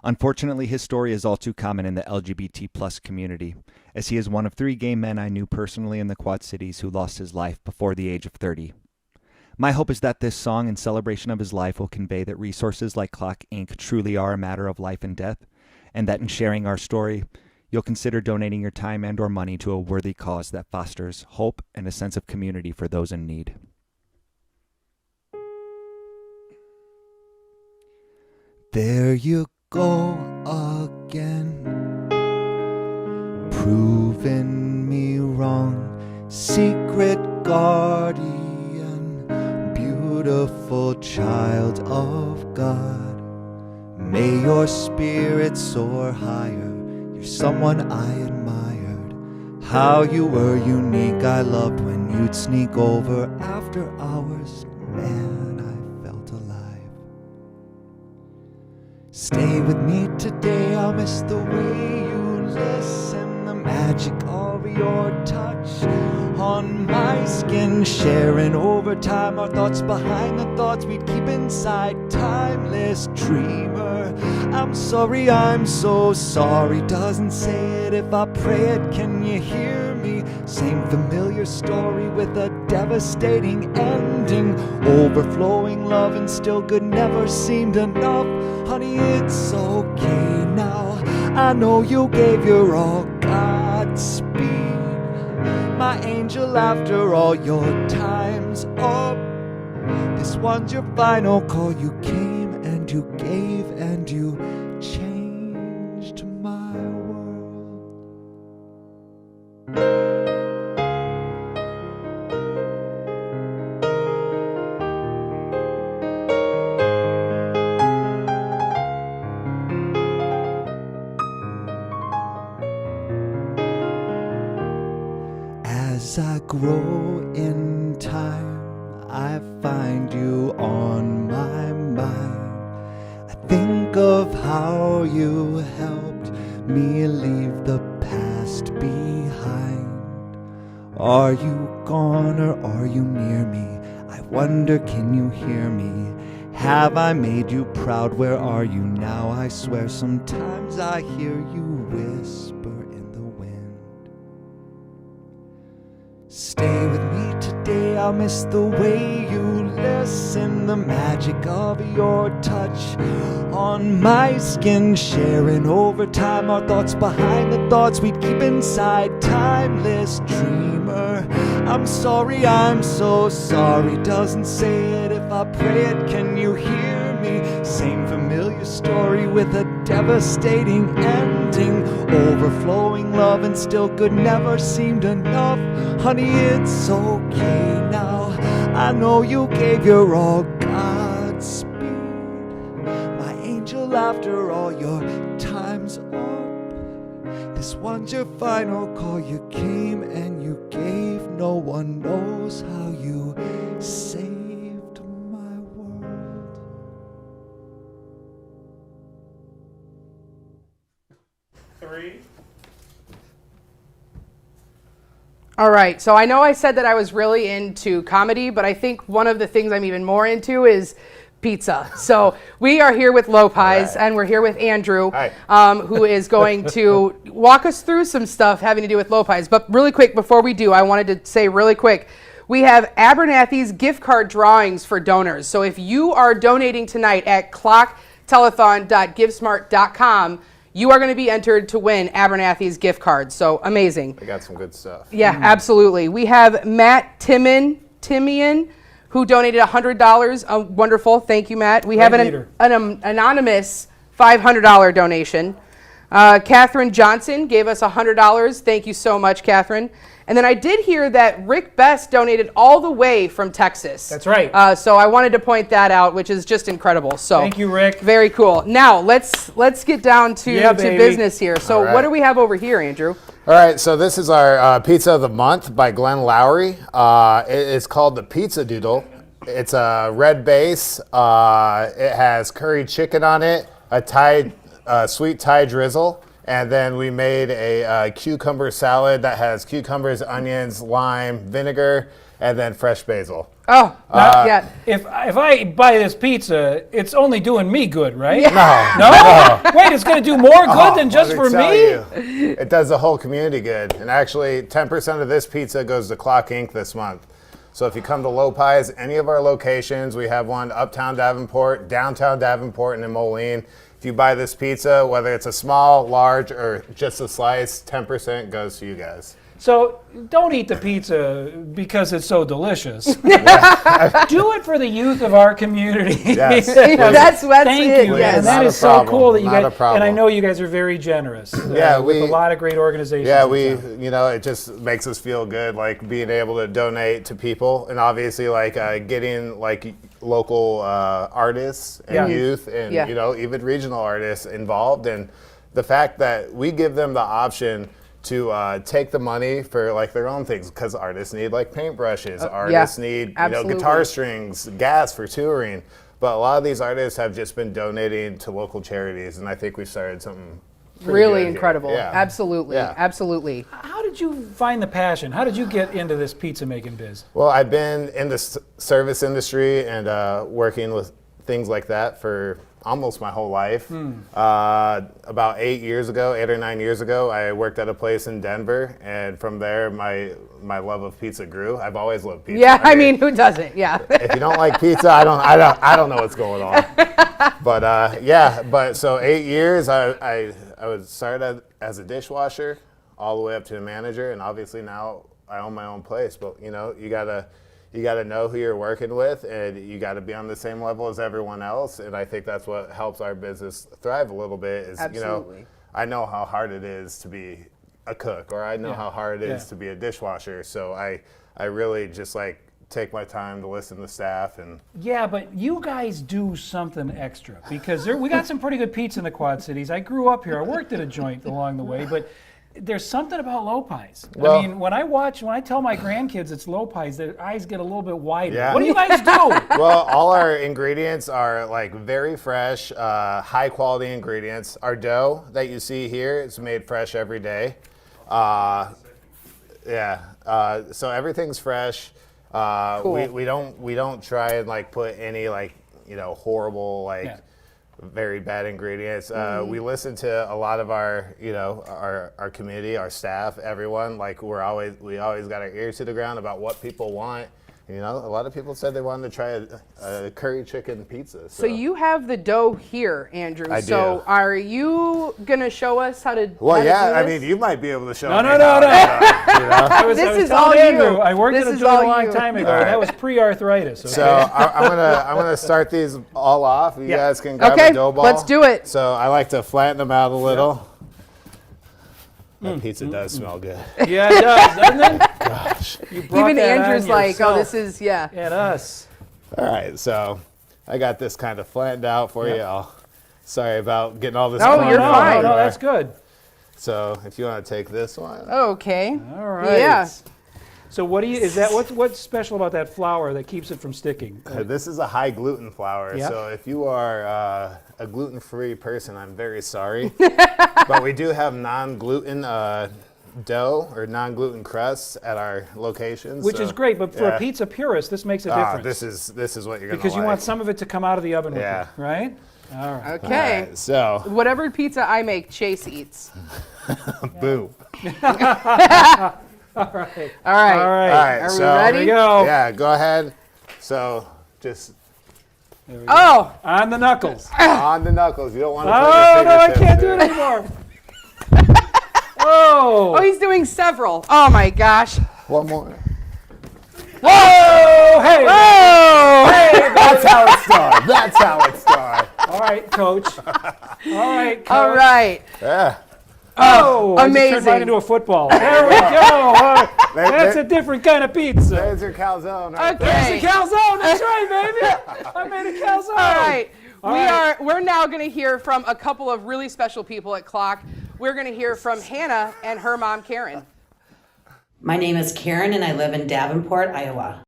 Unfortunately, his story is all too common in the LGBT+ community, as he is one of 3 gay men I knew personally in the Quad Cities who lost his life before the age of 30. My hope is that this song in celebration of his life will convey that resources like Clock Inc. truly are a matter of life and death, and that in sharing our story, you'll consider donating your time and or money to a worthy cause that fosters hope and a sense of community for those in need. There you go again, proving me wrong, secret guardian, beautiful child of God. May your spirit soar higher, you're someone I admired. How you were unique, I loved when you'd sneak over after hours. Man, I felt alive. Stay with me today, I'll miss the way you listen, the magic of your touch on my skin, sharing over time our thoughts behind the thoughts we'd keep inside. Timeless dreamer, I'm sorry, I'm so sorry, doesn't say it if I pray it, can you hear me? Same familiar story with a devastating ending, overflowing love and still good never seemed enough. honey, it's okay now. I know you gave your all, Godspeed. My angel, after all your time's up, this one's your final call. You came and you gave and you changed my world. As I grow in time, I find you on my mind. I think of how you helped me leave the past behind. Are you gone or are you near me? I wonder, can you hear me? Have I made you proud? Where are you now? I swear sometimes I hear you whisper in the wind. Stay with me today, I'll miss the way you listen, the magic of your touch on my skin, sharing over time our thoughts behind the thoughts we'd keep inside. Timeless dreamer, I'm sorry, I'm so sorry. Doesn't say it if I pray it, can you hear me? Same familiar story with a devastating ending. Overflowing love and still good never seemed enough. Honey, it's okay now. I know you gave your all, Godspeed. My angel, after all your time's up, this one's your final call. You came and you gave. No one knows how you saved my world. Three. All right, so I know I said that I was really into comedy, but I think one of the things I'm even more into is pizza. So we are here with Lopez, and we're here with Andrew, who is going to walk us through some stuff having to do with Lopez. But really quick, before we do, I wanted to say really quick, we have Abernathy's gift card drawings for donors. So if you are donating tonight at clocktelethon.givesmart.com, you are going to be entered to win Abernathy's gift cards. So amazing. They got some good stuff. Yeah, absolutely. We have Matt Timian, who donated $100. Wonderful. Thank you, Matt. We have an anonymous $500 donation. Catherine Johnson gave us $100. Thank you so much, Catherine. And then I did hear that Rick Best donated all the way from Texas. That's right. So I wanted to point that out, which is just incredible. So thank you, Rick. Very cool. Now let's get down to business here. So what do we have over here, Andrew? All right, so this is our Pizza of the Month by Glenn Lowry. It's called the Pizza Doodle. It's a red base. It has curry chicken on it, a sweet Thai drizzle, and then we made a cucumber salad that has cucumbers, onions, lime, vinegar, and then fresh basil. Oh, not yet. If I buy this pizza, it's only doing me good, right? Yeah. No? Wait, it's going to do more good than just for me? It does the whole community good. And actually, 10% of this pizza goes to Clock Inc. this month. So if you come to Lopez, any of our locations, we have one uptown Davenport, downtown Davenport, and in Moline. If you buy this pizza, whether it's a small, large, or just a slice, 10% goes to you guys. So don't eat the pizza because it's so delicious. Do it for the youth of our community. Yes. Thank you. Yes. And that Not is a so problem. cool that you Not guys, a problem. and I know you guys are very generous. With a lot of great organizations. Yeah, it just makes us feel good, like being able to donate to people, and obviously like getting like local artists and youth and even regional artists involved, and the fact that we give them the option to take the money for like their own things, because artists need like paintbrushes, artists need guitar strings, gas for touring, but a lot of these artists have just been donating to local charities, and I think we've started something really incredible. Yeah. Absolutely. Yeah. Absolutely. How did you find the passion? How did you get into this pizza making biz? Well, I've been in the service industry and working with things like that for almost my whole life. About 8 or 9 years ago, I worked at a place in Denver, and from there, my love of pizza grew. I've always loved pizza. Yeah, I mean, who doesn't? Yeah. If you don't like pizza, I don't know what's going on. But yeah, but so 8 years, I was started as a dishwasher all the way up to a manager, and obviously now I own my own place. But you know, you gotta know who you're working with, and you gotta be on the same level as everyone else. And I think that's what helps our business thrive a little bit. Is Absolutely. you know, I know how hard it is to be a cook, or I know how hard it is to be a dishwasher. So I really just like take my time to listen to staff. And yeah, but you guys do something extra, because we got some pretty good pizza in the Quad Cities. I grew up here. I worked at a joint along the way, but there's something about low pies. Well, I mean, when I tell my grandkids it's low pies, their eyes get a little bit wider. Yeah. What do you guys do? Well, all our ingredients are like very fresh, high quality ingredients. Our dough that you see here is made fresh every day. So everything's fresh. Cool. We don't try and like put any like, you know, horrible like very bad ingredients. We listen to a lot of our, you know, our community, our staff, everyone. Like we always got our ears to the ground about what people want. You know, a lot of people said they wanted to try a curry chicken pizza. So you have the dough here, Andrew. I do. So are you gonna show us how to? Well, how to yeah. do I this? mean, you might be able to show. No. You know? I was is telling all Andrew, you. I worked This at a is joint all a long you. time ago. All right. That was pre-arthritis. Okay? So I'm gonna start these all off. You guys can grab Okay, a dough ball. let's do it. So I like to flatten them out a little. That pizza does smell good. Yeah, it does, doesn't it? Gosh. You brought Even that Andrew's on like, oh, yourself. this is At us. All right, so I got this kind of flattened out for you. Sorry about getting all this. No, you're fine. No, that's good. So if you want to take this one. Okay. All right. Yeah. So what's special about that flour that keeps it from sticking? This is a high gluten flour. Yeah. So if you are a gluten-free person, I'm very sorry. But we do have non-gluten dough or non-gluten crusts at our locations. Which is great, but for a pizza purist, this makes a difference. This is what you're gonna because you like. want some of it to come out of the oven with you, right? All right. Okay. All right, so whatever pizza I make, Chase eats. Boo. All right. All right. All right. Are we so ready? Here we go. Yeah, go ahead. So just Oh. On the knuckles. on the knuckles. You don't want to put Oh, your no, I fingertips can't do there. it anymore. Oh. Oh, he's doing several. Oh my gosh. One more. Whoa! Hey! Whoa! Hey! That's how it started. That's how it started. All right, coach. All right, coach. All right. Yeah. Oh, I just amazing. turned mine into a football. There we go. That's a different kind of pizza. There's your calzone. Right Okay. There's a calzone. That's right, baby. I made a calzone. All right. All right. We're now going to hear from a couple of really special people at Clock. We're going to hear from Hannah and her mom, Karen. My name is Karen and I live in Davenport, Iowa.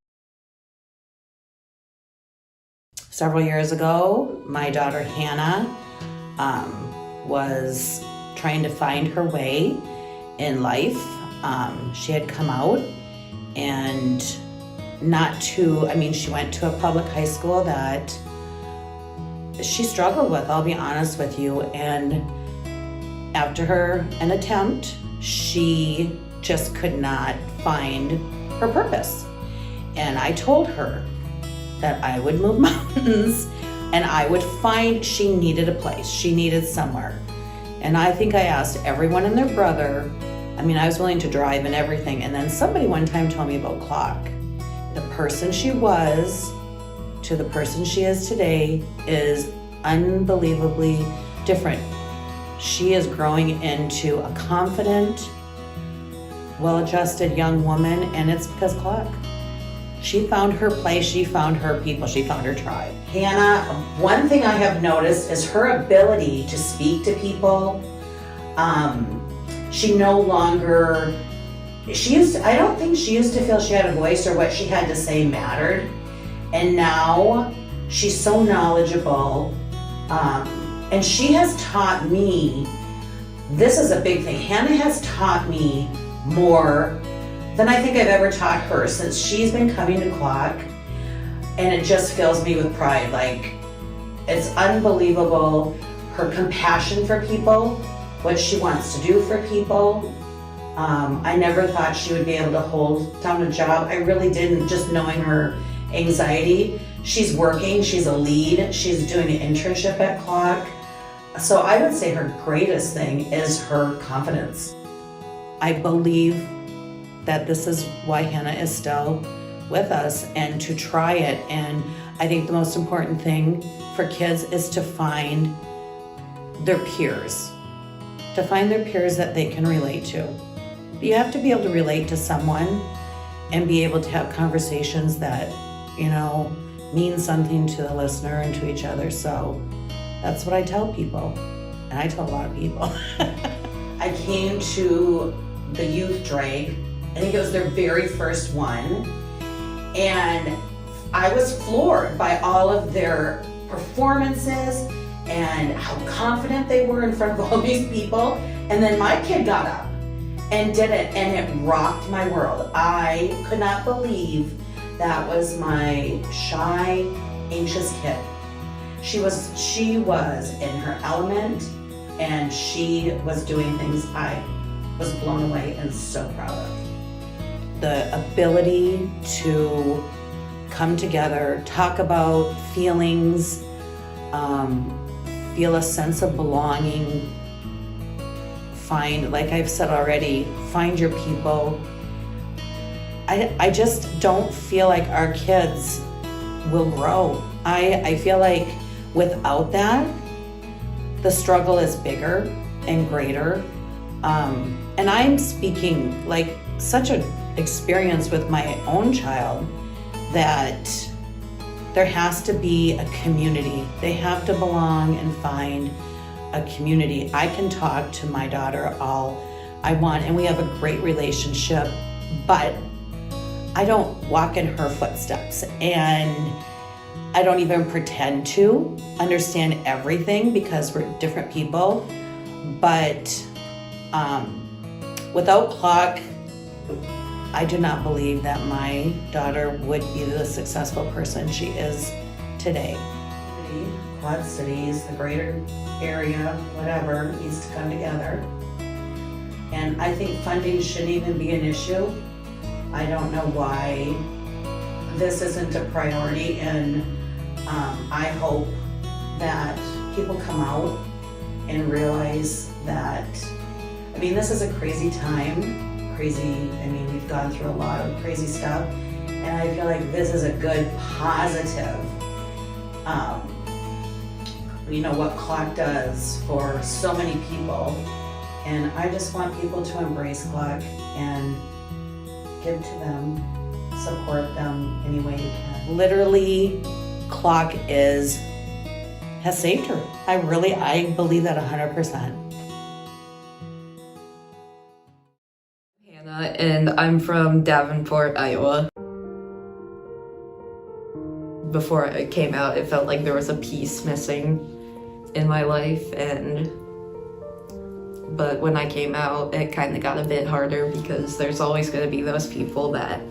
Several years ago, my daughter Hannah was trying to find her way in life. She had come out and she went to a public high school that she struggled with, I'll be honest with you. And after an attempt, she just could not find her purpose. And I told her that I would move mountains and I would find she needed a place. She needed somewhere. And I think I asked everyone and their brother. I was willing to drive and everything. And then somebody one time told me about Clock. The person she was to the person she is today is unbelievably different. She is growing into a confident, well-adjusted young woman, and it's because Clock. She found her place, she found her people, she found her tribe. Hannah, one thing I have noticed is her ability to speak to people. She no longer, I don't think she used to feel she had a voice or what she had to say mattered. And now she's so knowledgeable. And she has taught me, this is a big thing, Hannah has taught me more than I think I've ever taught her since she's been coming to Clock. And it just fills me with pride. Like, it's unbelievable, her compassion for people, what she wants to do for people. I never thought she would be able to hold down a job. I really didn't, just knowing her anxiety. She's working, she's a lead, she's doing an internship at Clock. So I would say her greatest thing is her confidence. I believe that this is why Hannah is still with us, and to try it. And I think the most important thing for kids is to find their peers, that they can relate to. You have to be able to relate to someone and be able to have conversations that, you know, mean something to the listener and to each other. So that's what I tell people, and I tell a lot of people. I came to the youth drag, I think it was their very first one, and I was floored by all of their performances and how confident they were in front of all these people. And then my kid got up and did it, and it rocked my world. I could not believe that was my shy, anxious kid. She was in her element, and she was doing things I was blown away and so proud of. The ability to come together, talk about feelings, feel a sense of belonging, find, like I've said already, find your people. I just don't feel like our kids will grow. I feel like without that, the struggle is bigger and greater. And I'm speaking like such an experience with my own child, that there has to be a community. They have to belong and find a community. I can talk to my daughter all I want, and we have a great relationship, but I don't walk in her footsteps, and I don't even pretend to understand everything because we're different people. But without Clock, I do not believe that my daughter would be the successful person she is today. Quad Cities, the greater area, whatever, needs to come together. And I think funding shouldn't even be an issue. I don't know why this isn't a priority, and I hope that people come out and realize that, I mean, this is a crazy time. We've gone through a lot of crazy stuff, and I feel like this is a good, positive, what Clock does for so many people. And I just want people to embrace Clock and give to them, support them any way you can. Literally, Clock has saved her. I believe that 100%. And I'm from Davenport, Iowa. Before I came out, it felt like there was a piece missing in my life, but when I came out, it kind of got a bit harder because there's always going to be those people that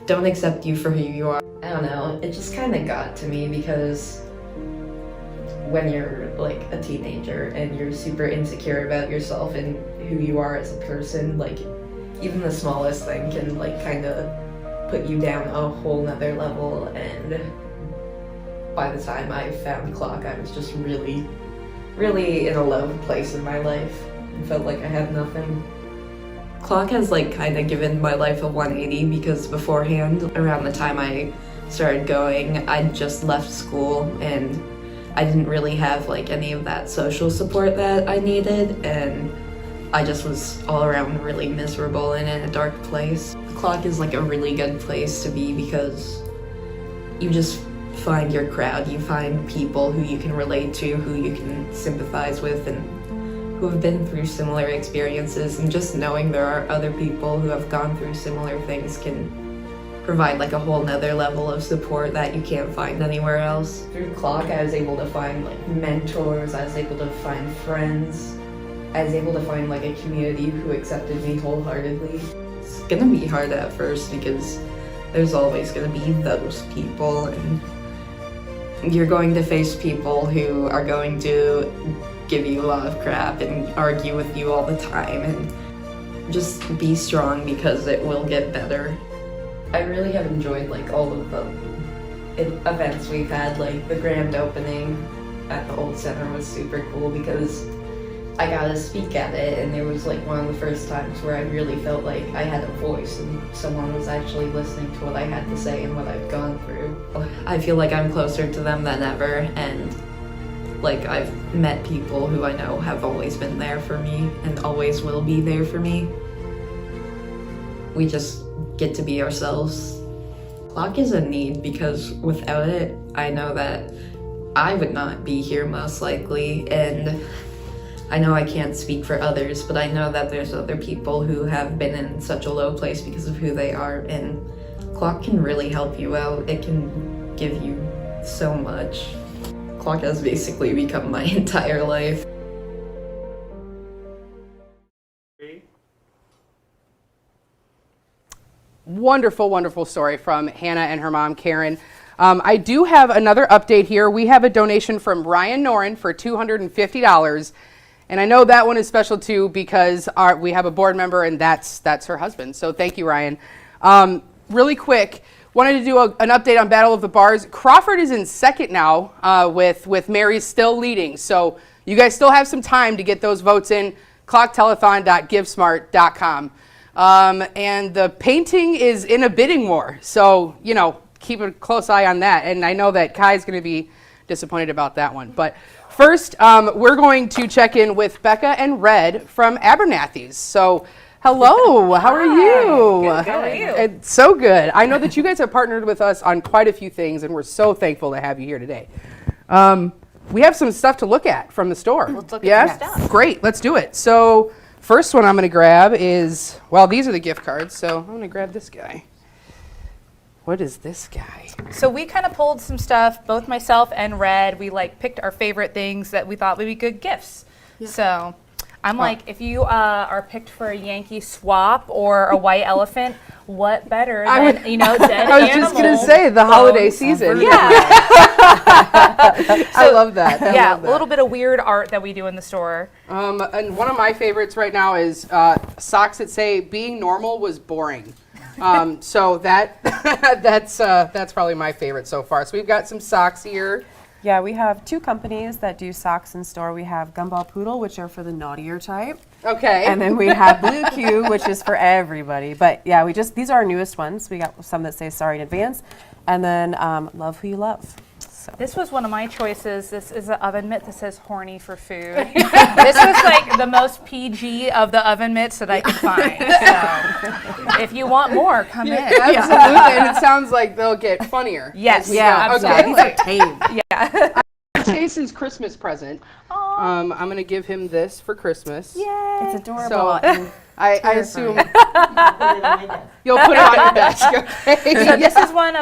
don't accept you for who you are. I don't know, it just kind of got to me because when you're like a teenager and you're super insecure about yourself and who you are as a person, like even the smallest thing can like kind of put you down a whole nother level. And by the time I found Clock, I was just really, really in a low place in my life and felt like I had nothing. Clock has like kind of given my life a 180 because beforehand, around the time I started going, I just left school and I didn't really have like any of that social support that I needed, and I just was all around really miserable and in a dark place. Clock is like a really good place to be because you just find your crowd, you find people who you can relate to, who you can sympathize with, and who have been through similar experiences, and just knowing there are other people who have gone through similar things can provide like a whole nother level of support that you can't find anywhere else. Through Clock, I was able to find like mentors, I was able to find friends, I was able to find like a community who accepted me wholeheartedly. It's gonna be hard at first because there's always gonna be those people, and you're going to face people who are going to give you a lot of crap and argue with you all the time, and just be strong because it will get better. I really have enjoyed like all of the events we've had, like the grand opening at the old center was super cool because I got to speak at it, and it was like one of the first times where I really felt like I had a voice and someone was actually listening to what I had to say and what I've gone through. I feel like I'm closer to them than ever, and like I've met people who I know have always been there for me and always will be there for me. We just get to be ourselves. Clock is a need because without it, I know that I would not be here most likely, and I know I can't speak for others, but I know that there's other people who have been in such a low place because of who they are, and Clock can really help you out. It can give you so much. Clock has basically become my entire life. Wonderful, wonderful story from Hannah and her mom, Karen. I do have another update here. We have a donation from Ryan Noren for $250. And I know that one is special too because we have a board member and that's her husband. So thank you, Ryan. Really quick, wanted to do an update on Battle of the Bars. Crawford is in second now with Mary still leading. So you guys still have some time to get those votes in. clocktelethon.givesmart.com. And the painting is in a bidding war. So, you know, keep a close eye on that. And I know that Kai's going to be disappointed about that one. But first, we're going to check in with Becca and Red from Abernathy's. So, hello, how are you? Good, how are you? It's so good. I know that you guys have partnered with us on quite a few things, and we're so thankful to have you here today. We have some stuff to look at from the store. Let's look at some stuff. Great, let's do it. So, first one I'm going to grab is, well, these are the gift cards, so I'm going to grab this guy. What is this guy? So we kind of pulled some stuff, both myself and Red. We like picked our favorite things that we thought would be good gifts. Yeah. So I'm like, if you are picked for a Yankee swap or a white elephant, what better than, you know, dead I was just going to say the holiday season. Yeah. I love that. A little bit of weird art that we do in the store. And one of my favorites right now is socks that say being normal was boring. So that's probably my favorite so far. So we've got some socks here. Yeah, we have two companies that do socks in store. We have Gumball Poodle, which are for the naughtier type. Okay. And then we have Blue Q, which is for everybody. But yeah, these are our newest ones. We got some that say sorry in advance. And then Love Who You Love. So. This was one of my choices. This is an oven mitt that says horny for food. This was like the most PG of the oven mitts that I could find. So if you want more, come in. Absolutely. And it sounds like they'll get funnier. Yes. Yeah, absolutely. These are tame. Yeah. Jason's Christmas present. I'm going to give him this for Christmas. Yay. It's adorable. So I assume you'll put it on your desk. Okay. So this is one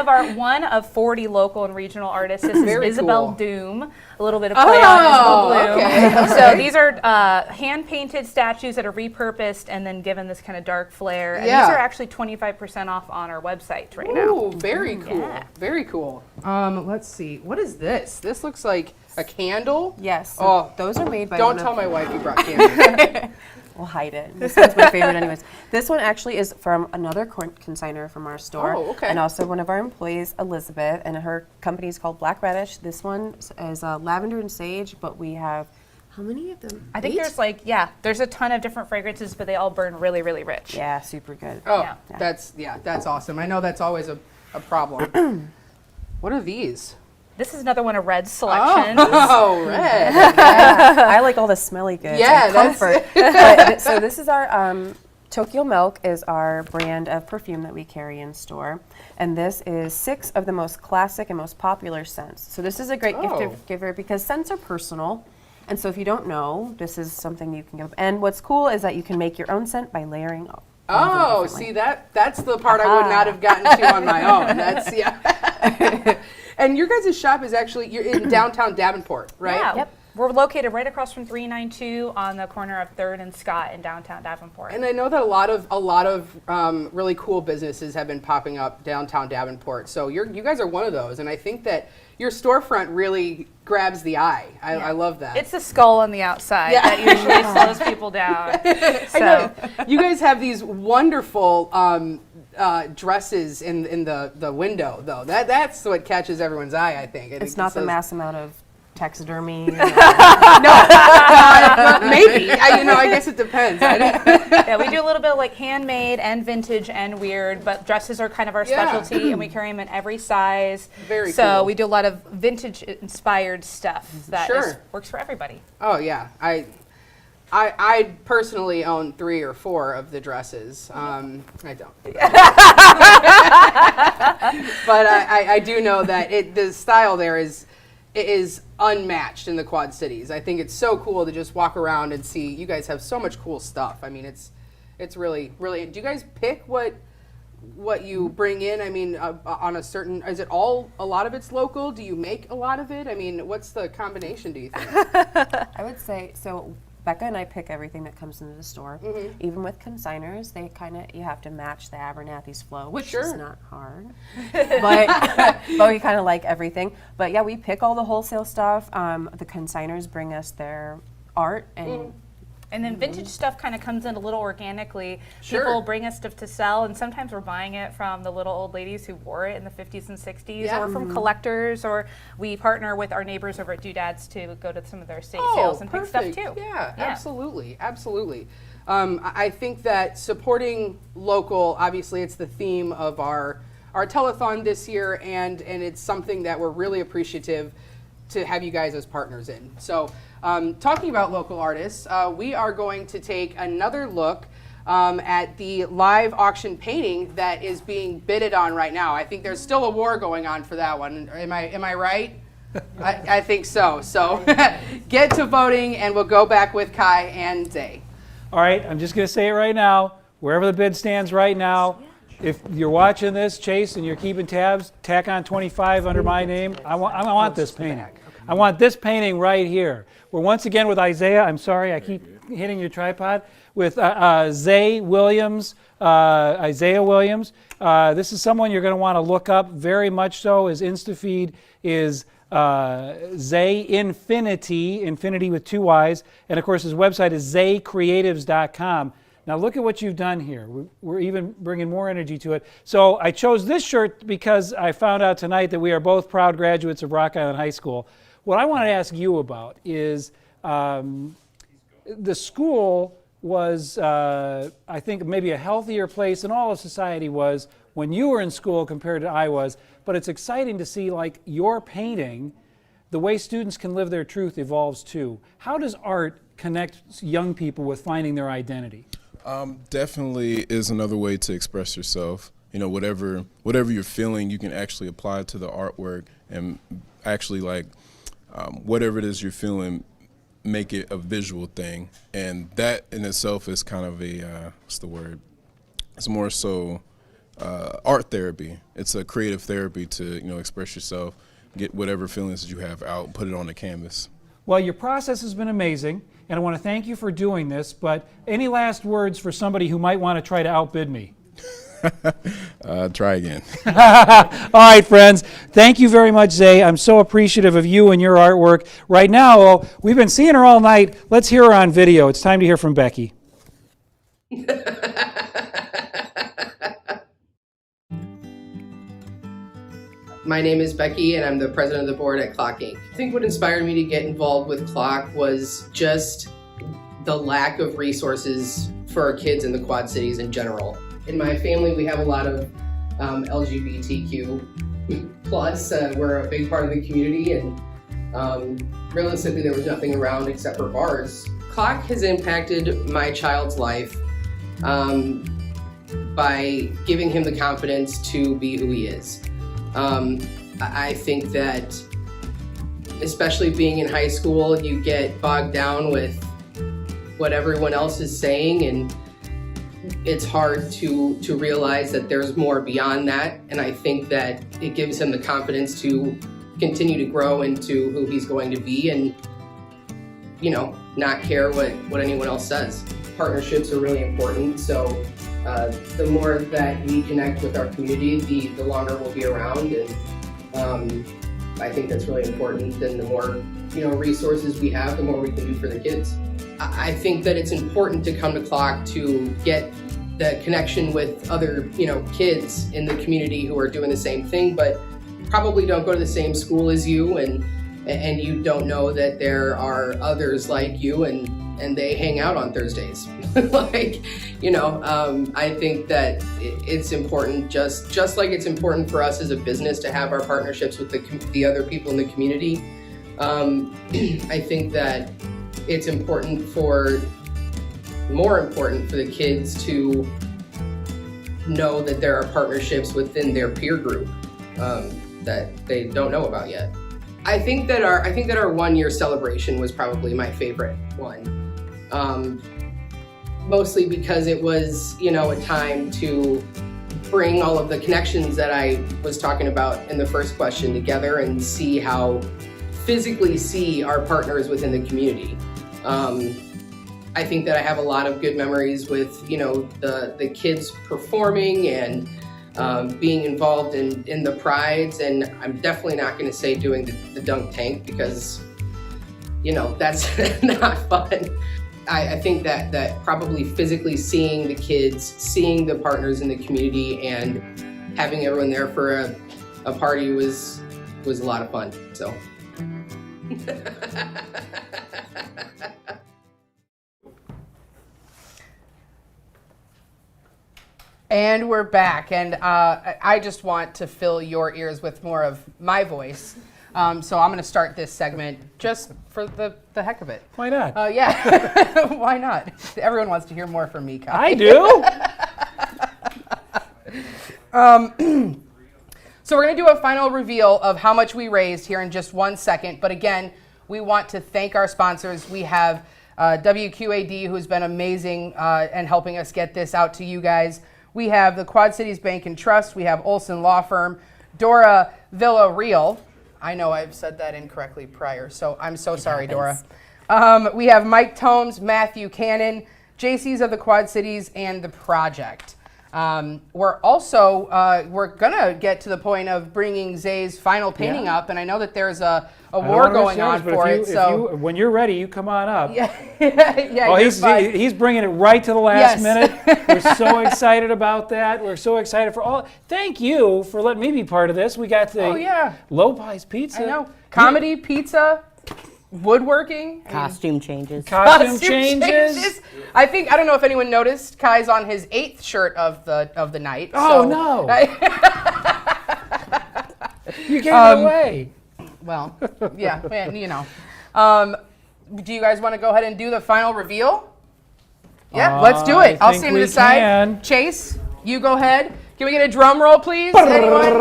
of 40 local and regional artists. This is Very Isabel cool. Doom. A little bit of play on Isabel Bloom. Okay. So these are hand-painted statues that are repurposed and then given this kind of dark flair. And these are actually 25% off on our website right now. Ooh, very cool. Yeah. Very cool. Let's see. What is this? This looks like a candle. Yes. So those are made by Don't tell my wife you brought candles. We'll hide it. This one's my favorite anyways. This one actually is from another consignor from our store. Oh, okay. And also one of our employees, Elizabeth, and her company is called Black Radish. This one is lavender and sage, but we have, how many of them? I think 8? there's a ton of different fragrances, but they all burn really, really rich. Yeah, super good. Oh, Yeah. that's awesome. I know that's always a problem. What are these? This is another one of Red's selections. Oh, Red. Yeah. I like all the smelly goods. Yeah, and comfort. So this is our Tokyo Milk is our brand of perfume that we carry in store, and this is 6 of the most classic and most popular scents. So this is a great gift giver because scents are personal, and so if you don't know, this is something you can give. And what's cool is that you can make your own scent by layering. Oh, see that's the part I would not have gotten to on my own. That's And your guys' shop is actually, you're in downtown Davenport, right? Yeah. Yep. We're located right across from 392 on the corner of 3rd and Scott in downtown Davenport. And I know that a lot of really cool businesses have been popping up downtown Davenport. So you guys are one of those, and I think that your storefront really grabs the eye. I love that. It's the skull on the outside that usually slows people down. I know. You guys have these wonderful dresses in the window, though. That's what catches everyone's eye, I think. It's not the mass amount of taxidermy. No, maybe. I guess it depends. Yeah, we do a little bit of like handmade and vintage and weird, but dresses are kind of our specialty, and we carry them in every size. Very so cool. we do a lot of vintage inspired stuff that works for everybody. Oh yeah, I personally own 3 or 4 of the dresses. I don't. But I do know that the style there is unmatched in the Quad Cities. I think it's so cool to just walk around and see. You guys have so much cool stuff. I mean, it's really, really. Do you guys pick what you bring in? I mean, on a certain, is it a lot of it's local? Do you make a lot of it? I mean, what's the combination, do you think? I would say, so Becca and I pick everything that comes into the store. Even with consigners, you have to match the Abernathy's flow, which is not hard. but we kind of like everything. But yeah, we pick all the wholesale stuff. The consigners bring us their art and then vintage stuff kind of comes in a little organically. Sure. People bring us stuff to sell, and sometimes we're buying it from the little old ladies who wore it in the 50s and 60s, or from collectors, or we partner with our neighbors over at Doodads to go to some of their estate sales and pick stuff too. Yeah, absolutely, absolutely. I think that supporting local, obviously it's the theme of our telethon this year, and it's something that we're really appreciative to have you guys as partners in. So talking about local artists, we are going to take another look at the live auction painting that is being bidded on right now. I think there's still a war going on for that one. Am I right? I think so. So get to voting, and we'll go back with Kai and Zay. All right, I'm just going to say it right now. Wherever the bid stands right now, if you're watching this, Chase, and you're keeping tabs, tack on 25 under my name. I want this painting. I want this painting right here. We're once again with Isaiah. I'm sorry, I keep hitting your tripod. With Isaiah Williams. This is someone you're going to want to look up very much so. His Instafeed is Zay Infinity, infinity with 2 Y's. And of course, his website is zaycreatives.com. Now look at what you've done here. We're even bringing more energy to it. So I chose this shirt because I found out tonight that we are both proud graduates of Rock Island High School. What I want to ask you about is the school was, I think, maybe a healthier place than all of society was when you were in school compared to I was. But it's exciting to see, like, your painting, the way students can live their truth evolves too. How does art connect young people with finding their identity? Definitely is another way to express yourself. You know, whatever you're feeling, you can actually apply to the artwork and actually, like, whatever it is you're feeling, make it a visual thing. And that in itself is kind of a, what's the word? It's more so art therapy. It's a creative therapy to, express yourself, get whatever feelings that you have out, put it on the canvas. Well, your process has been amazing, and I want to thank you for doing this, but any last words for somebody who might want to try to outbid me? Try again. All right, friends. Thank you very much, Zay. I'm so appreciative of you and your artwork. Right now, we've been seeing her all night. Let's hear her on video. It's time to hear from Becky. My name is Becky, and I'm the president of the board at Clock Inc. I think what inspired me to get involved with Clock was just the lack of resources for our kids in the Quad Cities in general. In my family, we have a lot of LGBTQ plus. We're a big part of the community, and realistically, there was nothing around except for bars. Clock has impacted my child's life by giving him the confidence to be who he is. I think that, especially being in high school, you get bogged down with what everyone else is saying, and it's hard to realize that there's more beyond that. And I think that it gives him the confidence to continue to grow into who he's going to be, and not care what anyone else says. Partnerships are really important, so the more that we connect with our community, the longer we'll be around, and I think that's really important. And the more resources we have, the more we can do for the kids. I think that it's important to come to Clock to get the connection with other, kids in the community who are doing the same thing, but probably don't go to the same school as you, and you don't know that there are others like you, and they hang out on Thursdays. I think that it's important, just like it's important for us as a business to have our partnerships with the other people in the community. I think that it's more important for the kids to know that there are partnerships within their peer group that they don't know about yet. I think that our 1 year celebration was probably my favorite one. Mostly because it was, a time to bring all of the connections that I was talking about in the first question together and physically see our partners within the community. I think that I have a lot of good memories with, the kids performing and being involved in the prides, and I'm definitely not going to say doing the dunk tank because, that's not fun. I think that probably physically seeing the kids, seeing the partners in the community, and having everyone there for a party was a lot of fun. So. And we're back, and I just want to fill your ears with more of my voice. So I'm going to start this segment just for the heck of it. Why not? Yeah, why not? Everyone wants to hear more from me, Kai. I do. So we're going to do a final reveal of how much we raised here in just 1 second. But again, we want to thank our sponsors. We have WQAD, who's been amazing and helping us get this out to you guys. We have the Quad Cities Bank and Trust. We have Olson Law Firm, Dora Villarreal. I know I've said that incorrectly prior, so I'm so sorry, Dora. We have Mike Tomes, Matthew Cannon, JC's of the Quad Cities, and The Project. We're gonna get to the point of bringing Zay's final painting up, and I know that there's a war going on for it. So when you're ready, you come on up. Yeah, oh, he's bringing it right to the last minute. We're so excited about that. We're so excited for all. Thank you for letting me be part of this. We got the Low Pies Pizza. I know. Comedy, pizza, woodworking, costume changes. Costume changes. I don't know if anyone noticed, Kai's on his 8th shirt of the night. Oh, no. You gave it away. Well, yeah, do you guys want to go ahead and do the final reveal? Yeah, let's do it. I'll stand to the side. Chase, you go ahead. Can we get a drum roll, please? Anyone? Check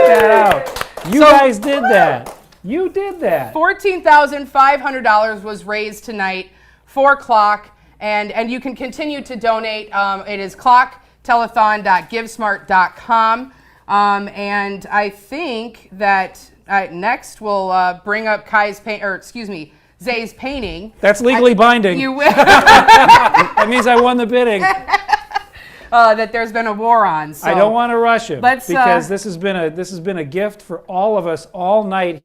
that out. You guys did that. You did that. $14,500 was raised tonight for Clock, and you can continue to donate. It is clocktelethon.givesmart.com, and I think that next we'll bring up Zay's painting. That's legally binding. You will. That means I won the bidding. That there's been a war on. So I don't want to rush him because this has been a gift for all of us all night.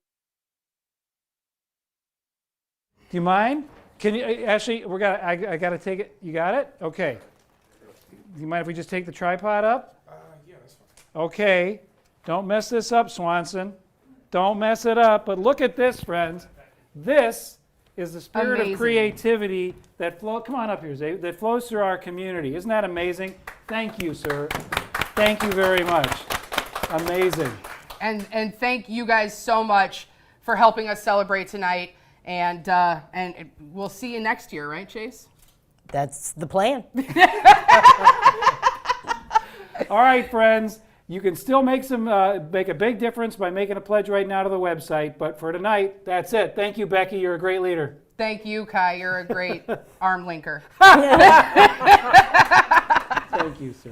Do you mind? Can you actually? I got to take it. You got it? Okay. Do you mind if we just take the tripod up? Yeah, that's fine. Okay. Don't mess this up, Swanson. Don't mess it up. But look at this, friends. This is the spirit of creativity that flows. Come on up here, Zay. That flows through our community. Isn't that amazing? Thank you, sir. Thank you very much. Amazing. And thank you guys so much for helping us celebrate tonight. And we'll see you next year, right, Chase? That's the plan. All right, friends. You can still make a big difference by making a pledge right now to the website. But for tonight, that's it. Thank you, Becky. You're a great leader. Thank you, Kai. You're a great arm linker. Thank you, sir.